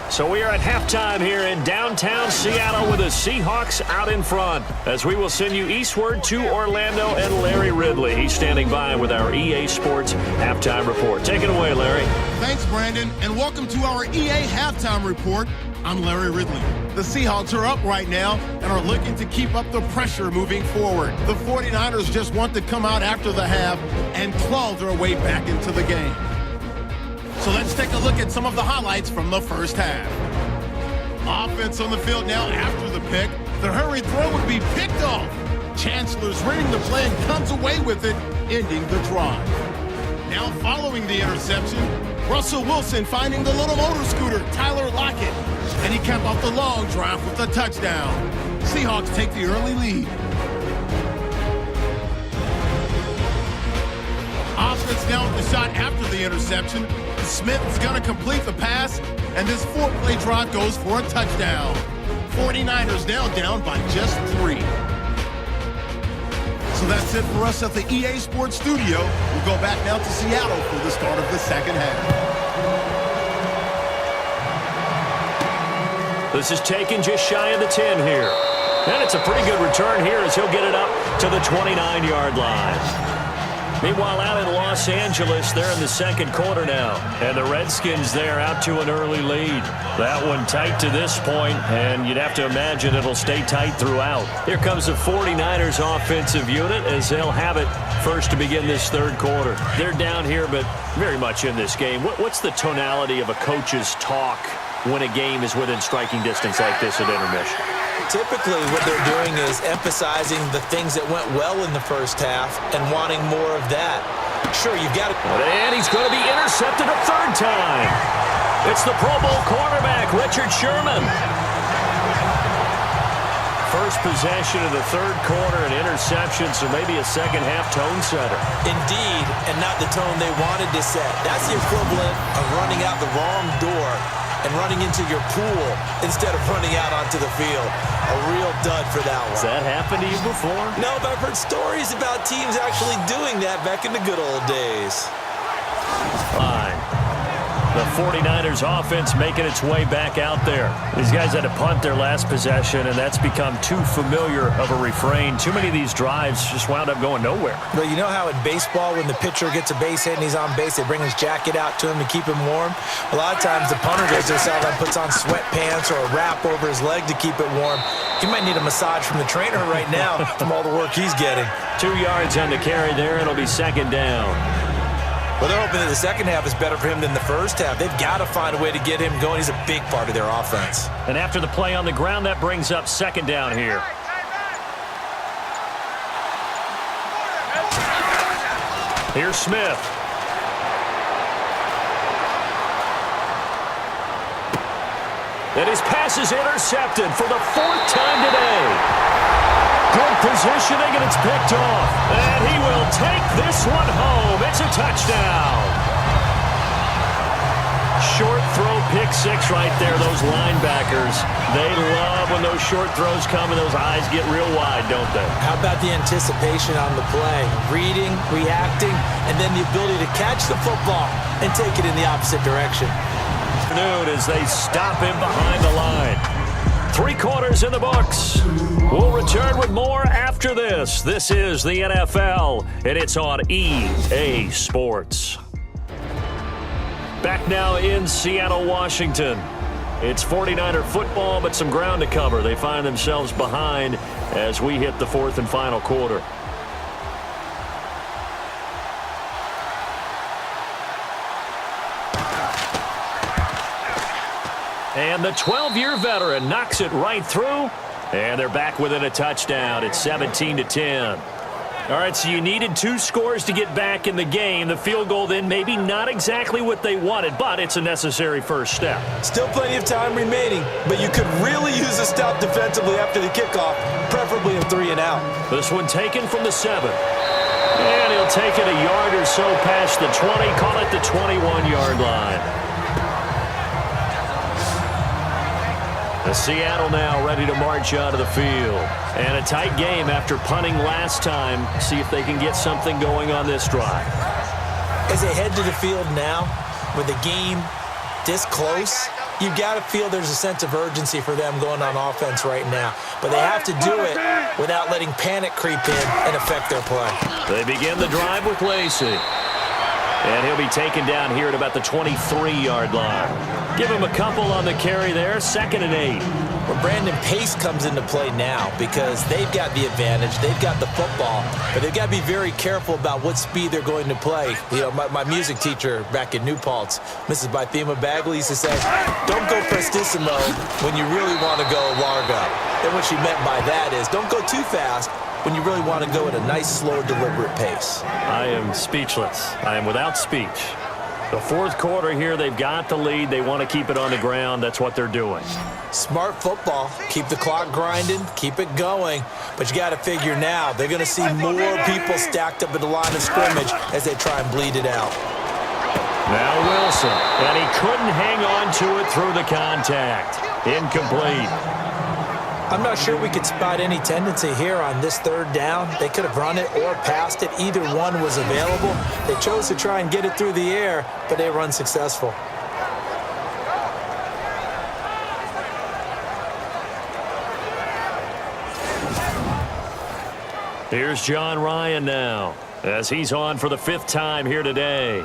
So we are at halftime here in downtown Seattle with the Seahawks out in front as we will send you eastward to Orlando and Larry Ridley. He's standing by with our EA Sports halftime report. Take it away, Larry. Thanks, Brandon, and welcome to our EA halftime report. I'm Larry Ridley. The Seahawks are up right now and are looking to keep up the pressure moving forward. The 49ers just want to come out after the half and claw their way back into the game. So let's take a look at some of the highlights from the first half. Offense on the field now after the pick. The hurried throw would be picked off. Chancellor's reading the play and comes away with it, ending the drive. Now following the interception, Russell Wilson finding the little motor scooter, Tyler Lockett. And he capped off the long drive with a touchdown. Seahawks take the early lead. Offense now with the shot after the interception. Smith is going to complete the pass, and this 4-play drive goes for a touchdown. 49ers now down by just 3. So that's it for us at the EA Sports Studio. We'll go back now to Seattle for the start of the second half. This is taken just shy of the 10 here. And it's a pretty good return here as he'll get it up to the 29-yard line. Meanwhile, out in Los Angeles, they're in the second quarter now. And the Redskins there out to an early lead. That one tight to this point, and you'd have to imagine it'll stay tight throughout. Here comes the 49ers offensive unit as they'll have it first to begin this third quarter. They're down here, but very much in this game. What's the tonality of a coach's talk when a game is within striking distance like this at intermission? Typically, what they're doing is emphasizing the things that went well in the first half and wanting more of that. Sure, you've got to... And he's going to be intercepted a third time. It's the Pro Bowl cornerback, Richard Sherman. First possession of the third quarter, an interception, so maybe a second-half tone setter. Indeed, and not the tone they wanted to set. That's the equivalent of running out the wrong door and running into your pool instead of running out onto the field. A real dud for that one. Has that happened to you before? No, but I've heard stories about teams actually doing that back in the good old days. Fine. The 49ers offense making its way back out there. These guys had to punt their last possession, and that's become too familiar of a refrain. Too many of these drives just wound up going nowhere. Well, you know how in baseball, when the pitcher gets a base hit and he's on base, they bring his jacket out to him to keep him warm? A lot of times the punter goes to the sideline, puts on sweatpants or a wrap over his leg to keep it warm. He might need a massage from the trainer right now from all the work he's getting. 2 yards on the carry there. It'll be second down. Well, they're hoping that the second half is better for him than the first half. They've got to find a way to get him going. He's a big part of their offense. And after the play on the ground, that brings up second down here. Here's Smith. And his pass is intercepted for the fourth time today. Good positioning, and it's picked off. And he will take this one home. It's a touchdown. Short throw, pick six right there. Those linebackers, they love when those short throws come and those eyes get real wide, don't they? How about the anticipation on the play? Reading, reacting, and then the ability to catch the football and take it in the opposite direction. As they stop him behind the line. 3 quarters in the books. We'll return with more after this. This is the NFL, and it's on EA Sports. Back now in Seattle, Washington. It's 49er football, but some ground to cover. They find themselves behind as we hit the fourth and final quarter. And the 12-year veteran knocks it right through, and they're back within a touchdown. It's 17-10. All right, so you needed 2 scores to get back in the game. The field goal then maybe not exactly what they wanted, but it's a necessary first step. Still plenty of time remaining, but you could really use a stop defensively after the kickoff, preferably a 3 and out. This one taken from the 7. And he'll take it a yard or so past the 20, call it the 21-yard line. The Seattle now ready to march out of the field. And a tight game after punting last time. See if they can get something going on this drive. As they head to the field now, with the game this close, you've got to feel there's a sense of urgency for them going on offense right now. But they have to do it without letting panic creep in and affect their play. They begin the drive with Lacey. And he'll be taken down here at about the 23-yard line. Give him a couple on the carry there, 2nd and 8. Well, Brandon Pace comes into play now because they've got the advantage. They've got the football, but they've got to be very careful about what speed they're going to play. You know, my music teacher back in New Paltz, Mrs. Bythema Bagley, used to say, don't go prestissimo when you really want to go largo. And what she meant by that is don't go too fast when you really want to go at a nice, slow, deliberate pace. I am speechless. I am without speech. The fourth quarter here, they've got the lead. They want to keep it on the ground. That's what they're doing. Smart football. Keep the clock grinding. Keep it going. But you got to figure now, they're going to see more people stacked up at the line of scrimmage as they try and bleed it out. Now Wilson. And he couldn't hang on to it through the contact. Incomplete. I'm not sure we could spot any tendency here on this 3rd down. They could have run it or passed it. Either one was available. They chose to try and get it through the air, but they were unsuccessful. Here's John Ryan now. as he's on for the 5th time here today.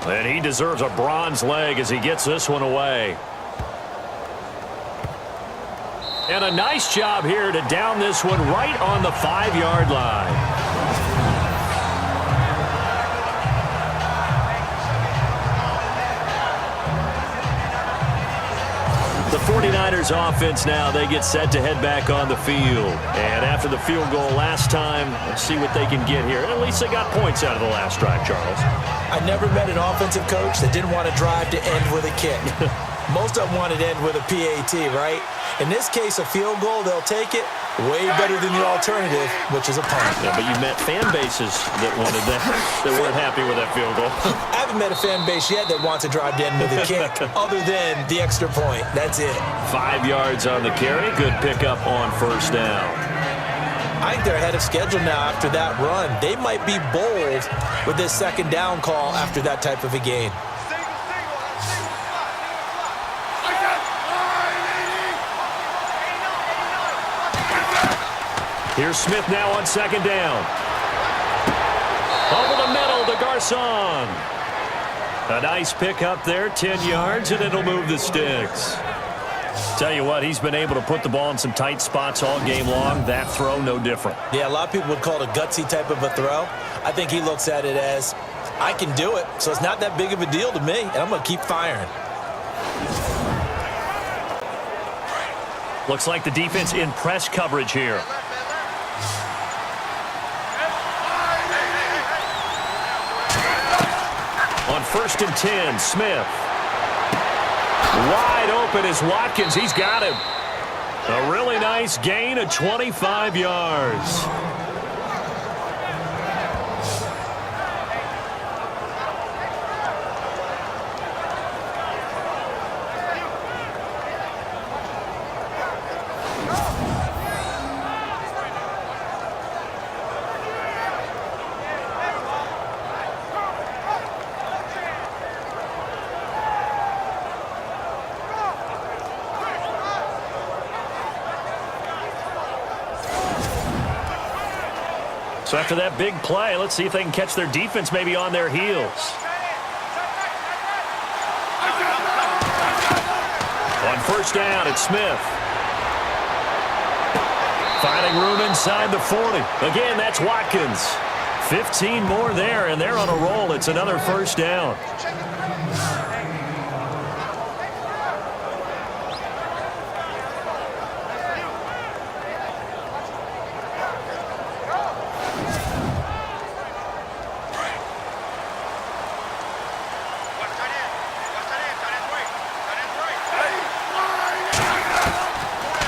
And he deserves a bronze leg as he gets this one away. And a nice job here to down this one right on the 5-yard line. The 49ers offense now, they get set to head back on the field. And after the field goal last time, let's see what they can get here. At least they got points out of the last drive, Charles. I never met an offensive coach that didn't want to drive to end with a kick. Most of them wanted to end with a PAT, right? In this case, a field goal, they'll take it. Way better than the alternative, which is a punt. Yeah, but you met fan bases that wanted that, that weren't happy with that field goal. I haven't met a fan base yet that wants to drive to end with a kick, other than the extra point. That's it. 5 yards on the carry. Good pickup on 1st down. I think they're ahead of schedule now after that run. They might be bold with this 2nd down call after that type of a game. Here's Smith now on 2nd down. Over the middle to Garcon. A nice pick up there, 10 yards, and it'll move the sticks. Tell you what, he's been able to put the ball in some tight spots all game long. That throw, no different. Yeah, a lot of people would call it a gutsy type of a throw. I think he looks at it as, I can do it, so it's not that big of a deal to me, and I'm going to keep firing. Looks like the defense in press coverage here. On 1st and 10, Smith. Wide open is Watkins. He's got him. A really nice gain of 25 yards. So after that big play, let's see if they can catch their defense maybe on their heels. On 1st down, it's Smith. Finding room inside the 40. Again, that's Watkins. 15 more there, and they're on a roll. It's another 1st down.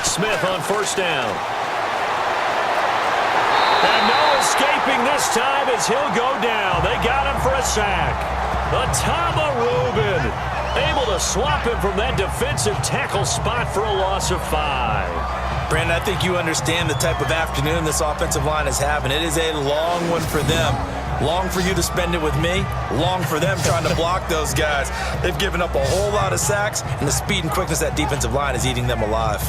Smith on 1st down. And no escaping this time as he'll go down. They got him for a sack. Atama Rubin able to swap him from that defensive tackle spot for a loss of 5. Brandon, I think you understand the type of afternoon this offensive line is having. It is a long one for them. Long for you to spend it with me. Long for them trying to block those guys. They've given up a whole lot of sacks, and the speed and quickness of that defensive line is eating them alive.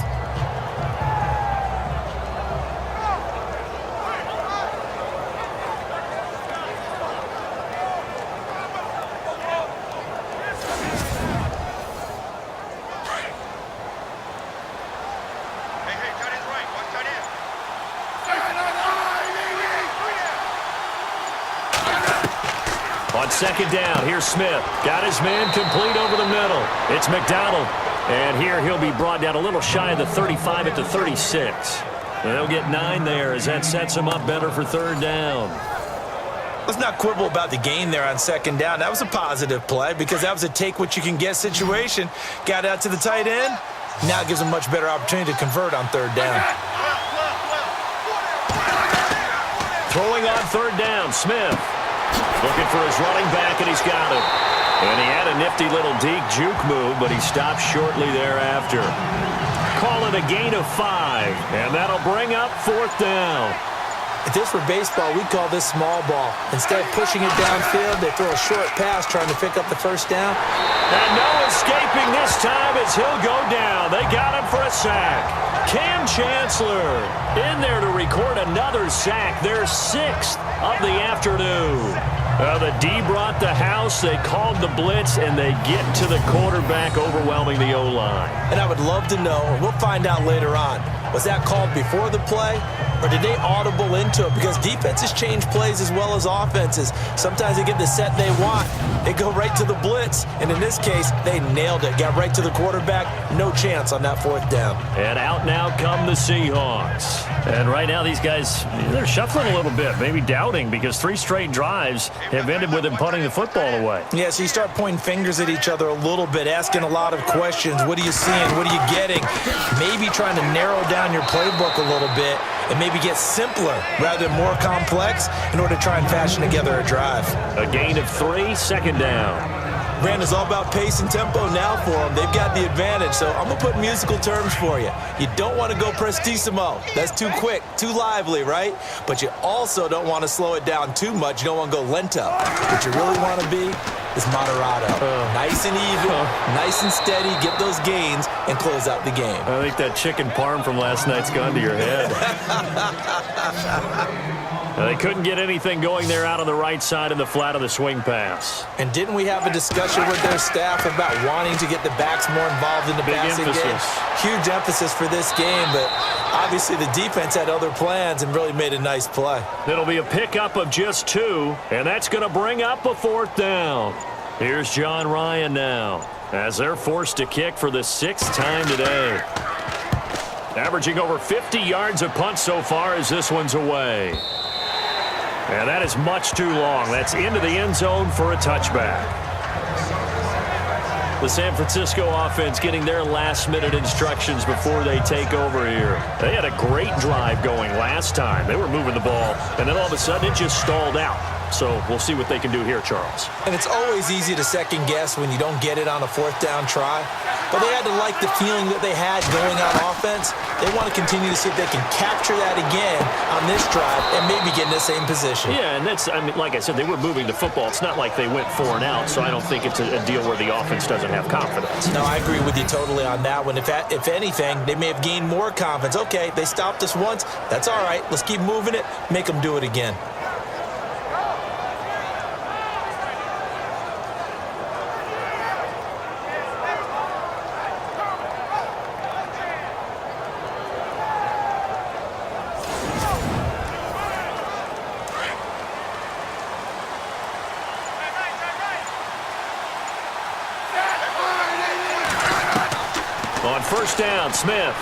On 2nd down, here's Smith. Got his man complete over the middle. It's McDonald. And here he'll be brought down a little shy of the 35 at the 36. They'll get 9 there as that sets him up better for 3rd down. Let's not quibble about the gain there on 2nd down. That was a positive play because that was a take-what-you-can-get situation. Got out to the tight end. Now it gives him a much better opportunity to convert on 3rd down. Throwing on 3rd down, Smith. Looking for his running back, and he's got him. And he had a nifty little deep juke move, but he stopped shortly thereafter. Call it a gain of 5, and that'll bring up 4th down. If this were baseball, we'd call this small ball. Instead of pushing it downfield, they throw a short pass trying to pick up the first down. And no escaping this time as he'll go down. They got him for a sack. Kam Chancelor in there to record another sack, their 6th of the afternoon. The D brought the house, they called the blitz, and they get to the quarterback, overwhelming the O-line. And I would love to know, and we'll find out later on, was that called before the play, or did they audible into it? Because defenses change plays as well as offenses. Sometimes they get the set they want. They go right to the blitz, and in this case, they nailed it. Got right to the quarterback, no chance on that 4th down. And out now come the Seahawks. And right now these guys, they're shuffling a little bit, maybe doubting, because 3 straight drives have ended with him punting the football away. Yeah, so you start pointing fingers at each other a little bit, asking a lot of questions. What are you seeing? What are you getting? Maybe trying to narrow down your playbook a little bit and maybe get simpler rather than more complex in order to try and fashion together a drive. A gain of 3, 2nd down. Brandon's all about pace and tempo now for them. They've got the advantage, so I'm going to put musical terms for you. You don't want to go prestissimo. That's too quick, too lively, right? But you also don't want to slow it down too much. You don't want to go lento. What you really want to be is moderato. Nice and even, nice and steady, get those gains, and close out the game. I think that chicken parm from last night's gone to your head. They couldn't get anything going there out on the right side in the flat of the swing pass. And didn't we have a discussion with their staff about wanting to get the backs more involved in the passing game? Huge emphasis for this game, but obviously the defense had other plans and really made a nice play. It'll be a pickup of just 2, and that's going to bring up a 4th down. Here's John Ryan now, as they're forced to kick for the 6th time today. Averaging over 50 yards a punt so far as this one's away. And that is much too long. That's into the end zone for a touchback. The San Francisco offense getting their last-minute instructions before they take over here. They had a great drive going last time. They were moving the ball, and then all of a sudden it just stalled out. So we'll see what they can do here, Charles. And it's always easy to second guess when you don't get it on a 4th down try. But they had to like the feeling that they had going on offense. They want to continue to see if they can capture that again on this drive and maybe get in the same position. Yeah, and that's, I mean, like I said, they were moving the football. It's not like they went 4 and out, so I don't think it's a deal where the offense doesn't have confidence. No, I agree with you totally on that one. If anything, they may have gained more confidence. Okay, they stopped us once. That's all right. Let's keep moving it. Make them do it again. On 1st down, Smith.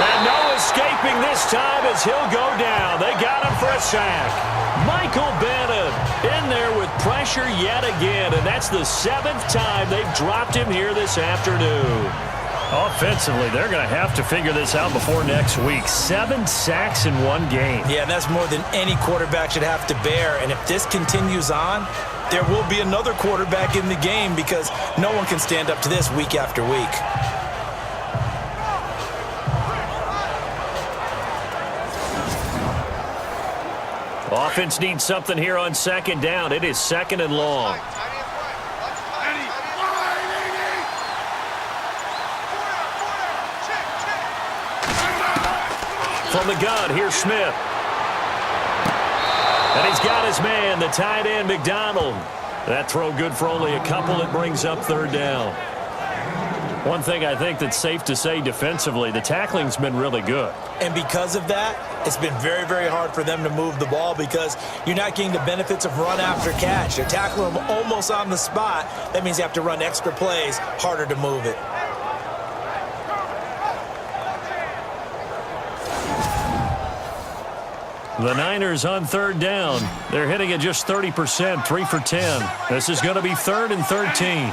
And no escaping this time as he'll go down. They got him for a sack. Michael Bennett in there with pressure yet again, and that's the 7th time they've dropped him here this afternoon. Offensively, they're going to have to figure this out before next week. 7 sacks in 1 game. Yeah, and that's more than any quarterback should have to bear. And if this continues on, there will be another quarterback in the game because no one can stand up to this week after week. Offense needs something here on 2nd down. It is 2nd and long. From the gun, here's Smith. And he's got his man, the tight end, McDonald. That throw good for only a couple. It brings up 3rd down. One thing I think that's safe to say defensively, the tackling's been really good. And because of that, it's been very, very hard for them to move the ball because you're not getting the benefits of run after catch. You're tackling them almost on the spot. That means you have to run extra plays, harder to move it. The Niners on 3rd down. They're hitting at just 30%, 3 for 10. This is going to be 3rd and 13.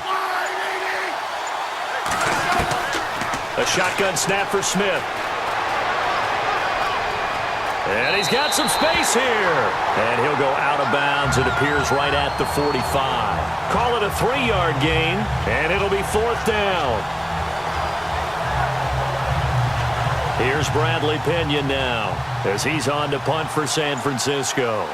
A shotgun snap for Smith. And he's got some space here. And he'll go out of bounds. It appears right at the 45. Call it a 3-yard gain, and it'll be 4th down. Here's Bradley Pinion now as he's on to punt for San Francisco.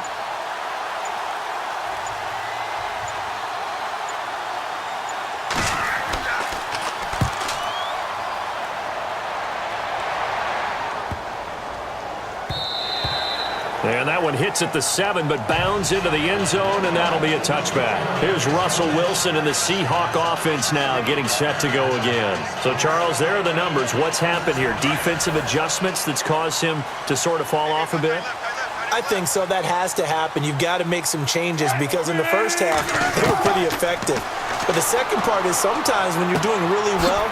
And that one hits at the 7, but bounds into the end zone, and that'll be a touchback. Here's Russell Wilson and the Seahawk offense now getting set to go again. So, Charles, there are the numbers. What's happened here? Defensive adjustments that's caused him to sort of fall off a bit? I think so. That has to happen. You've got to make some changes because in the first half, they were pretty effective. But the second part is sometimes when you're doing really well,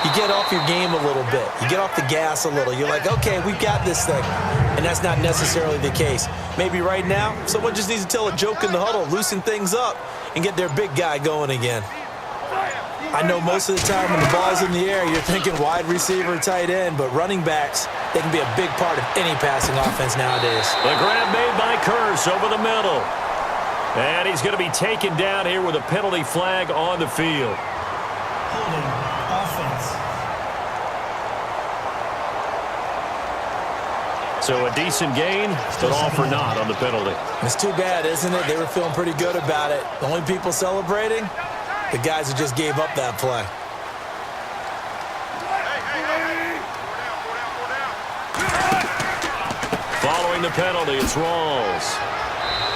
you get off your game a little bit. You get off the gas a little. You're like, okay, we've got this thing. And that's not necessarily the case. Maybe right now, someone just needs to tell a joke in the huddle, loosen things up, and get their big guy going again. I know most of the time when the ball's in the air, you're thinking wide receiver, tight end, but running backs, they can be a big part of any passing offense nowadays. The grab made by Curse over the middle. And he's going to be taken down here with a penalty flag on the field. Holding offense. So a decent gain, but all for naught on the penalty. It's too bad, isn't it? They were feeling pretty good about it. The only people celebrating, the guys who just gave up that play. Following the penalty, it's Rawls.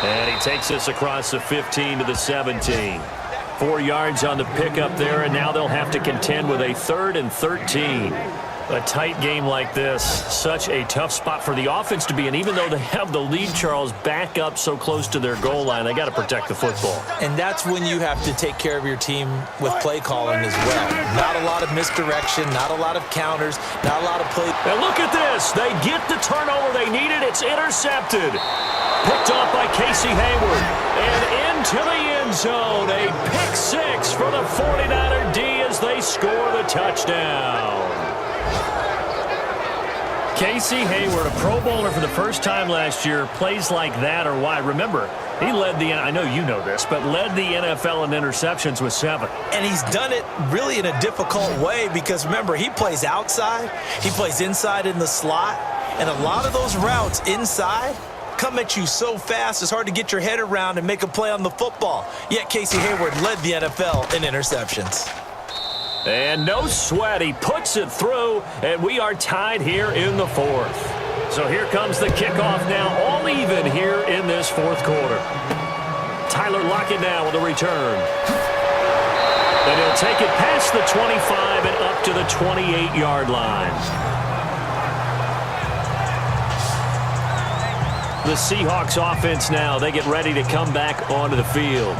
And he takes this across the 15 to the 17. 4 yards on the pickup there, and now they'll have to contend with a 3rd and 13. A tight game like this, such a tough spot for the offense to be in. Even though they have the lead, Charles, back up so close to their goal line, they got to protect the football. And that's when you have to take care of your team with play calling as well. Not a lot of misdirection, not a lot of counters, not a lot of play. And look at this. They get the turnover they needed. It's intercepted. Picked off by Casey Hayward. And into the end zone. A pick 6 for the 49er D as they score the touchdown. Casey Hayward, a Pro Bowler for the first time last year, plays like that or why? Remember, he led the, I know you know this, but led the NFL in interceptions with 7. And he's done it really in a difficult way because, remember, he plays outside, he plays inside in the slot, and a lot of those routes inside come at you so fast it's hard to get your head around and make a play on the football. Yet Casey Hayward led the NFL in interceptions. And no sweat, he puts it through, and we are tied here in the 4th. So here comes the kickoff now, all even here in this 4th quarter. Tyler Lockett now with a return. And he'll take it past the 25 and up to the 28-yard line. The Seahawks offense now, they get ready to come back onto the field.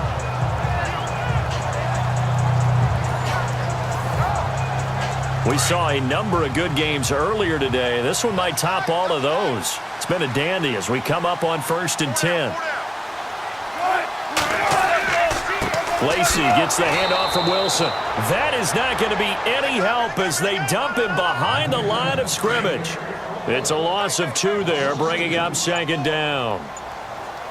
We saw a number of good games earlier today. This one might top all of those. It's been a dandy as we come up on 1st and 10. Lacey gets the handoff from Wilson. That is not going to be any help as they dump him behind the line of scrimmage. It's a loss of 2 there, bringing up 2nd down.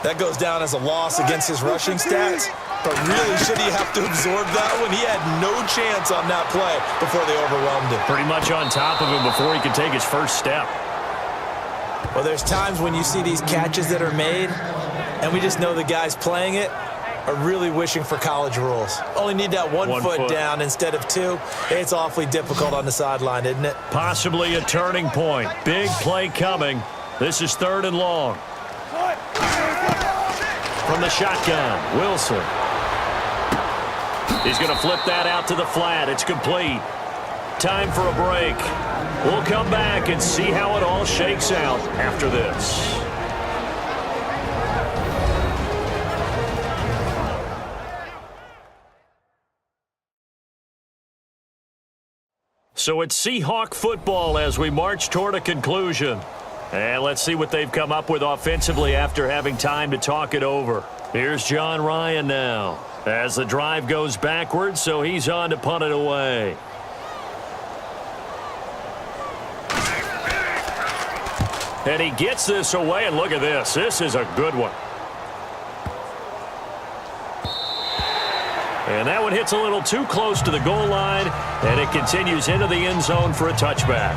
That goes down as a loss against his rushing stats. But really, should he have to absorb that one? He had no chance on that play before they overwhelmed him. Pretty much on top of him before he could take his first step. Well, there's times when you see these catches that are made, and we just know the guys playing it are really wishing for college rules. Only need that one foot down instead of 2. It's awfully difficult on the sideline, isn't it? Possibly a turning point. Big play coming. This is 3rd and long. From the shotgun, Wilson. He's going to flip that out to the flat. It's complete. Time for a break. We'll come back and see how it all shakes out after this. So it's Seahawk football as we march toward a conclusion. And let's see what they've come up with offensively after having time to talk it over. Here's John Ryan now as the drive goes backwards, so he's on to punt it away. And he gets this away, and look at this. This is a good one. And that one hits a little too close to the goal line, and it continues into the end zone for a touchback.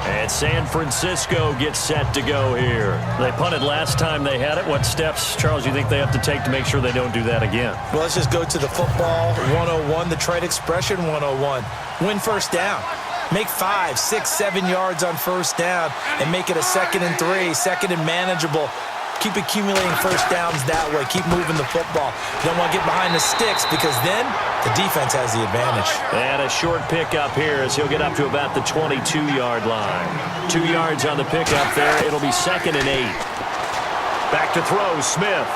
And San Francisco gets set to go here. They punted last time they had it. What steps, Charles, you think they have to take to make sure they don't do that again? Well, let's just go to the football 101, the trade expression 101. Win first down. Make 5, 6, 7 yards on first down and make it a 2nd and 3, 2nd and manageable. Keep accumulating first downs that way. Keep moving the football. You don't want to get behind the sticks because then the defense has the advantage. And a short pickup here as he'll get up to about the 22-yard line. 2 yards on the pickup there. It'll be 2nd and 8. Back to throw, Smith.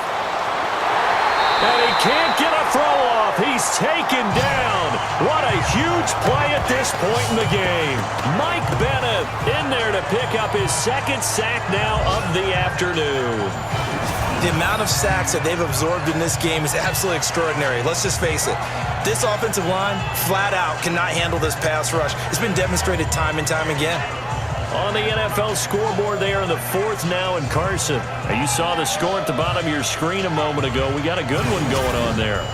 And he can't get a throw off. He's taken down. What a huge play at this point in the game. Mike Bennett in there to pick up his 2nd sack now of the afternoon. The amount of sacks that they've absorbed in this game is absolutely extraordinary. Let's just face it. This offensive line, flat out, cannot handle this pass rush. It's been demonstrated time and time again. On the NFL scoreboard, they are in the 4th now in Carson. Now, you saw the score at the bottom of your screen a moment ago. We got a good one going on there.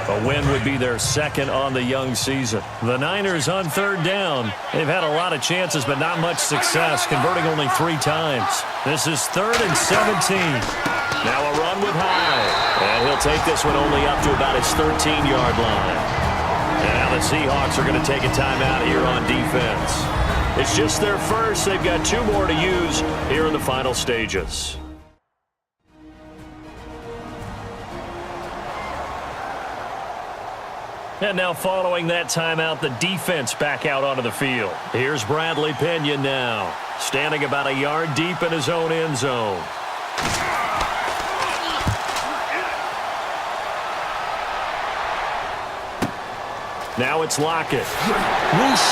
A win would be their 2nd on the young season. The Niners on 3rd down. They've had a lot of chances, but not much success, converting only 3 times. This is 3rd and 17. Now a run with Hyde. And he'll take this one only up to about his 13-yard line. And now the Seahawks are going to take a timeout here on defense. It's just their first. They've got 2 more to use here in the final stages. And now following that timeout, the defense back out onto the field. Here's Bradley Pena now, standing about a yard deep in his own end zone. Now it's Lockett. Whoosh!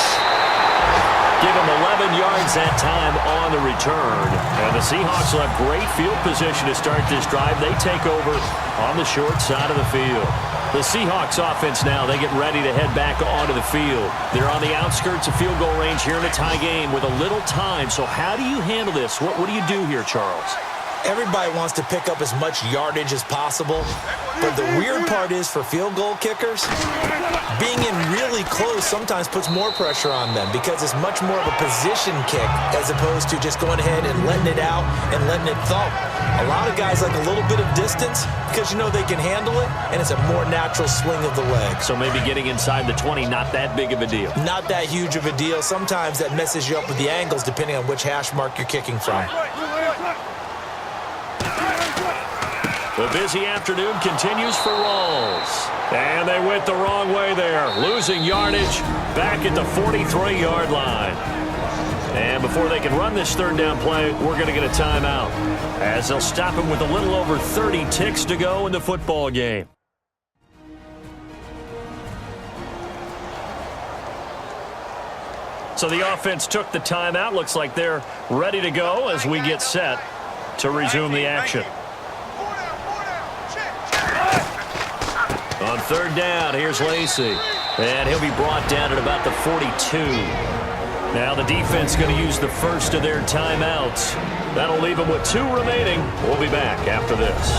Give him 11 yards that time on the return. And the Seahawks will have great field position to start this drive. They take over on the short side of the field. The Seahawks offense now, they get ready to head back onto the field. They're on the outskirts of field goal range here in a tie game with a little time. So how do you handle this? What do you do here, Charles? Everybody wants to pick up as much yardage as possible, but the weird part is for field goal kickers, being in really close sometimes puts more pressure on them because it's much more of a position kick as opposed to just going ahead and letting it out and letting it thump. A lot of guys like a little bit of distance because you know they can handle it, and it's a more natural swing of the leg. So maybe getting inside the 20, not that big of a deal. Not that huge of a deal. Sometimes that messes you up with the angles depending on which hash mark you're kicking from. The busy afternoon continues for Rawls. And they went the wrong way there, losing yardage back at the 43-yard line. And before they can run this 3rd down play, we're going to get a timeout, as they'll stop him with a little over 30 ticks to go in the football game. So the offense took the timeout. Looks like they're ready to go as we get set to resume the action. On 3rd down, here's Lacy. And he'll be brought down at about the 42. Now the defense going to use the first of their timeouts. That'll leave them with 2 remaining. We'll be back after this.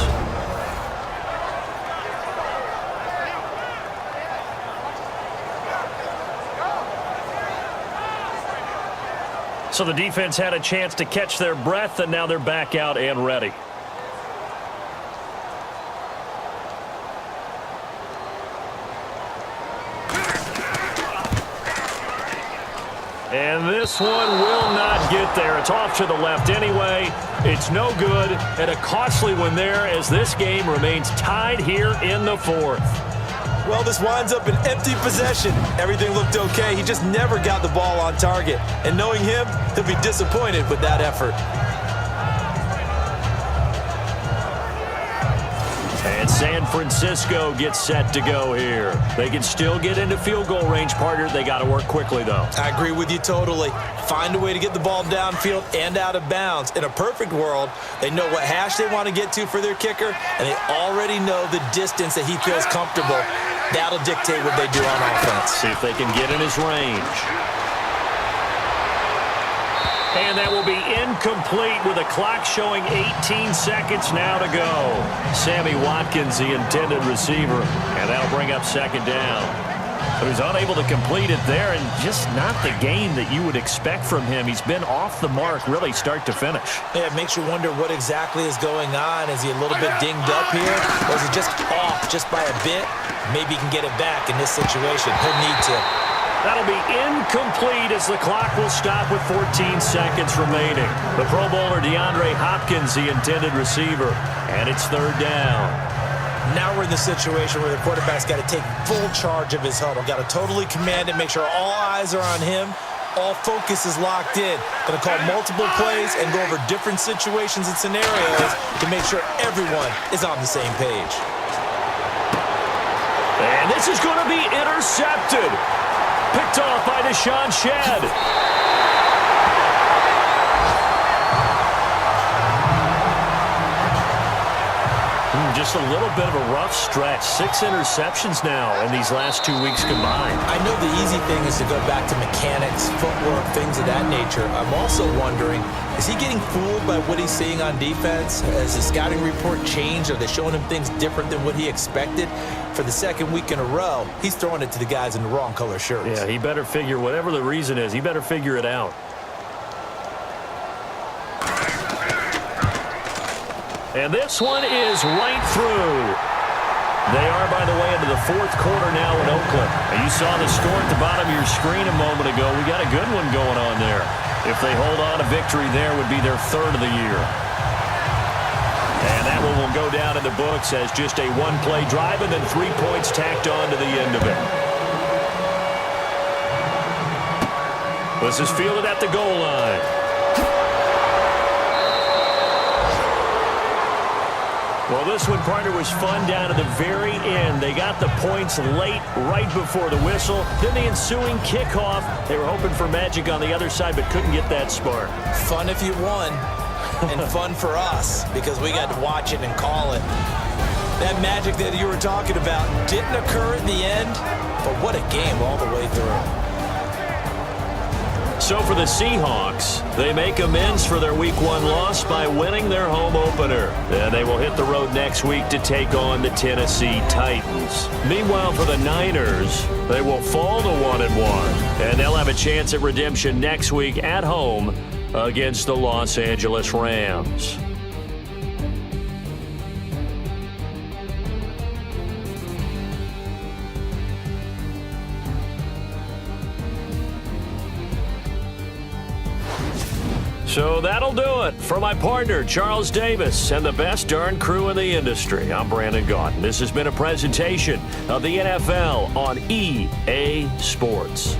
So the defense had a chance to catch their breath, and now they're back out and ready. And this one will not get there. It's off to the left anyway. It's no good, and a costly one there as this game remains tied here in the 4th. Well, this winds up an empty possession. Everything looked okay. He just never got the ball on target. And knowing him, he'll be disappointed with that effort. And San Francisco gets set to go here. They can still get into field goal range, partner. They got to work quickly, though. I agree with you totally. Find a way to get the ball downfield and out of bounds. In a perfect world, they know what hash they want to get to for their kicker, and they already know the distance that he feels comfortable. That'll dictate what they do on offense. See if they can get in his range. And that will be incomplete with the clock showing 18 seconds now to go. Sammy Watkins, the intended receiver, and that'll bring up second down. But he's unable to complete it there, and just not the game that you would expect from him. He's been off the mark really start to finish. Yeah, it makes you wonder what exactly is going on. Is he a little bit dinged up here, or is he just off just by a bit? Maybe he can get it back in this situation. He'll need to. That'll be incomplete as the clock will stop with 14 seconds remaining. The Pro Bowler Deandre Hopkins, the intended receiver, and it's third down. Now we're in the situation where the quarterback's got to take full charge of his huddle. Got to totally command it, make sure all eyes are on him. All focus is locked in. Going to call multiple plays and go over different situations and scenarios to make sure everyone is on the same page. And this is going to be intercepted. Picked off by Deshaun Shedd. Just a little bit of a rough stretch. 6 interceptions now in these last 2 weeks combined. I know the easy thing is to go back to mechanics, footwork, things of that nature. I'm also wondering, is he getting fooled by what he's seeing on defense? Has the scouting report changed? Are they showing him things different than what he expected? For the second week in a row, he's throwing it to the guys in the wrong color shirts. Yeah, he better figure, whatever the reason is, he better figure it out. And this one is right through. They are, by the way, into the fourth quarter now in Oakland. And you saw the score at the bottom of your screen a moment ago. We got a good one going on there. If they hold on, a victory there would be their third of the year. And that one will go down in the books as just a one-play drive and then 3 points tacked on to the end of it. This is fielded at the goal line. Well, this one, partner, was fun down to the very end. They got the points late, right before the whistle. Then the ensuing kickoff. They were hoping for magic on the other side, but couldn't get that spark. Fun if you won, and fun for us, because we got to watch it and call it. That magic that you were talking about didn't occur at the end, but what a game all the way through. So for the Seahawks, they make amends for their Week 1 loss by winning their home opener. And they will hit the road next week to take on the Tennessee Titans. Meanwhile, for the Niners, they will fall to 1-1. And they'll have a chance at redemption next week at home against the Los Angeles Rams. So that'll do it. For my partner, Charles Davis, and the best darn crew in the industry, I'm Brandon Gaudin. This has been a presentation of the NFL on EA Sports.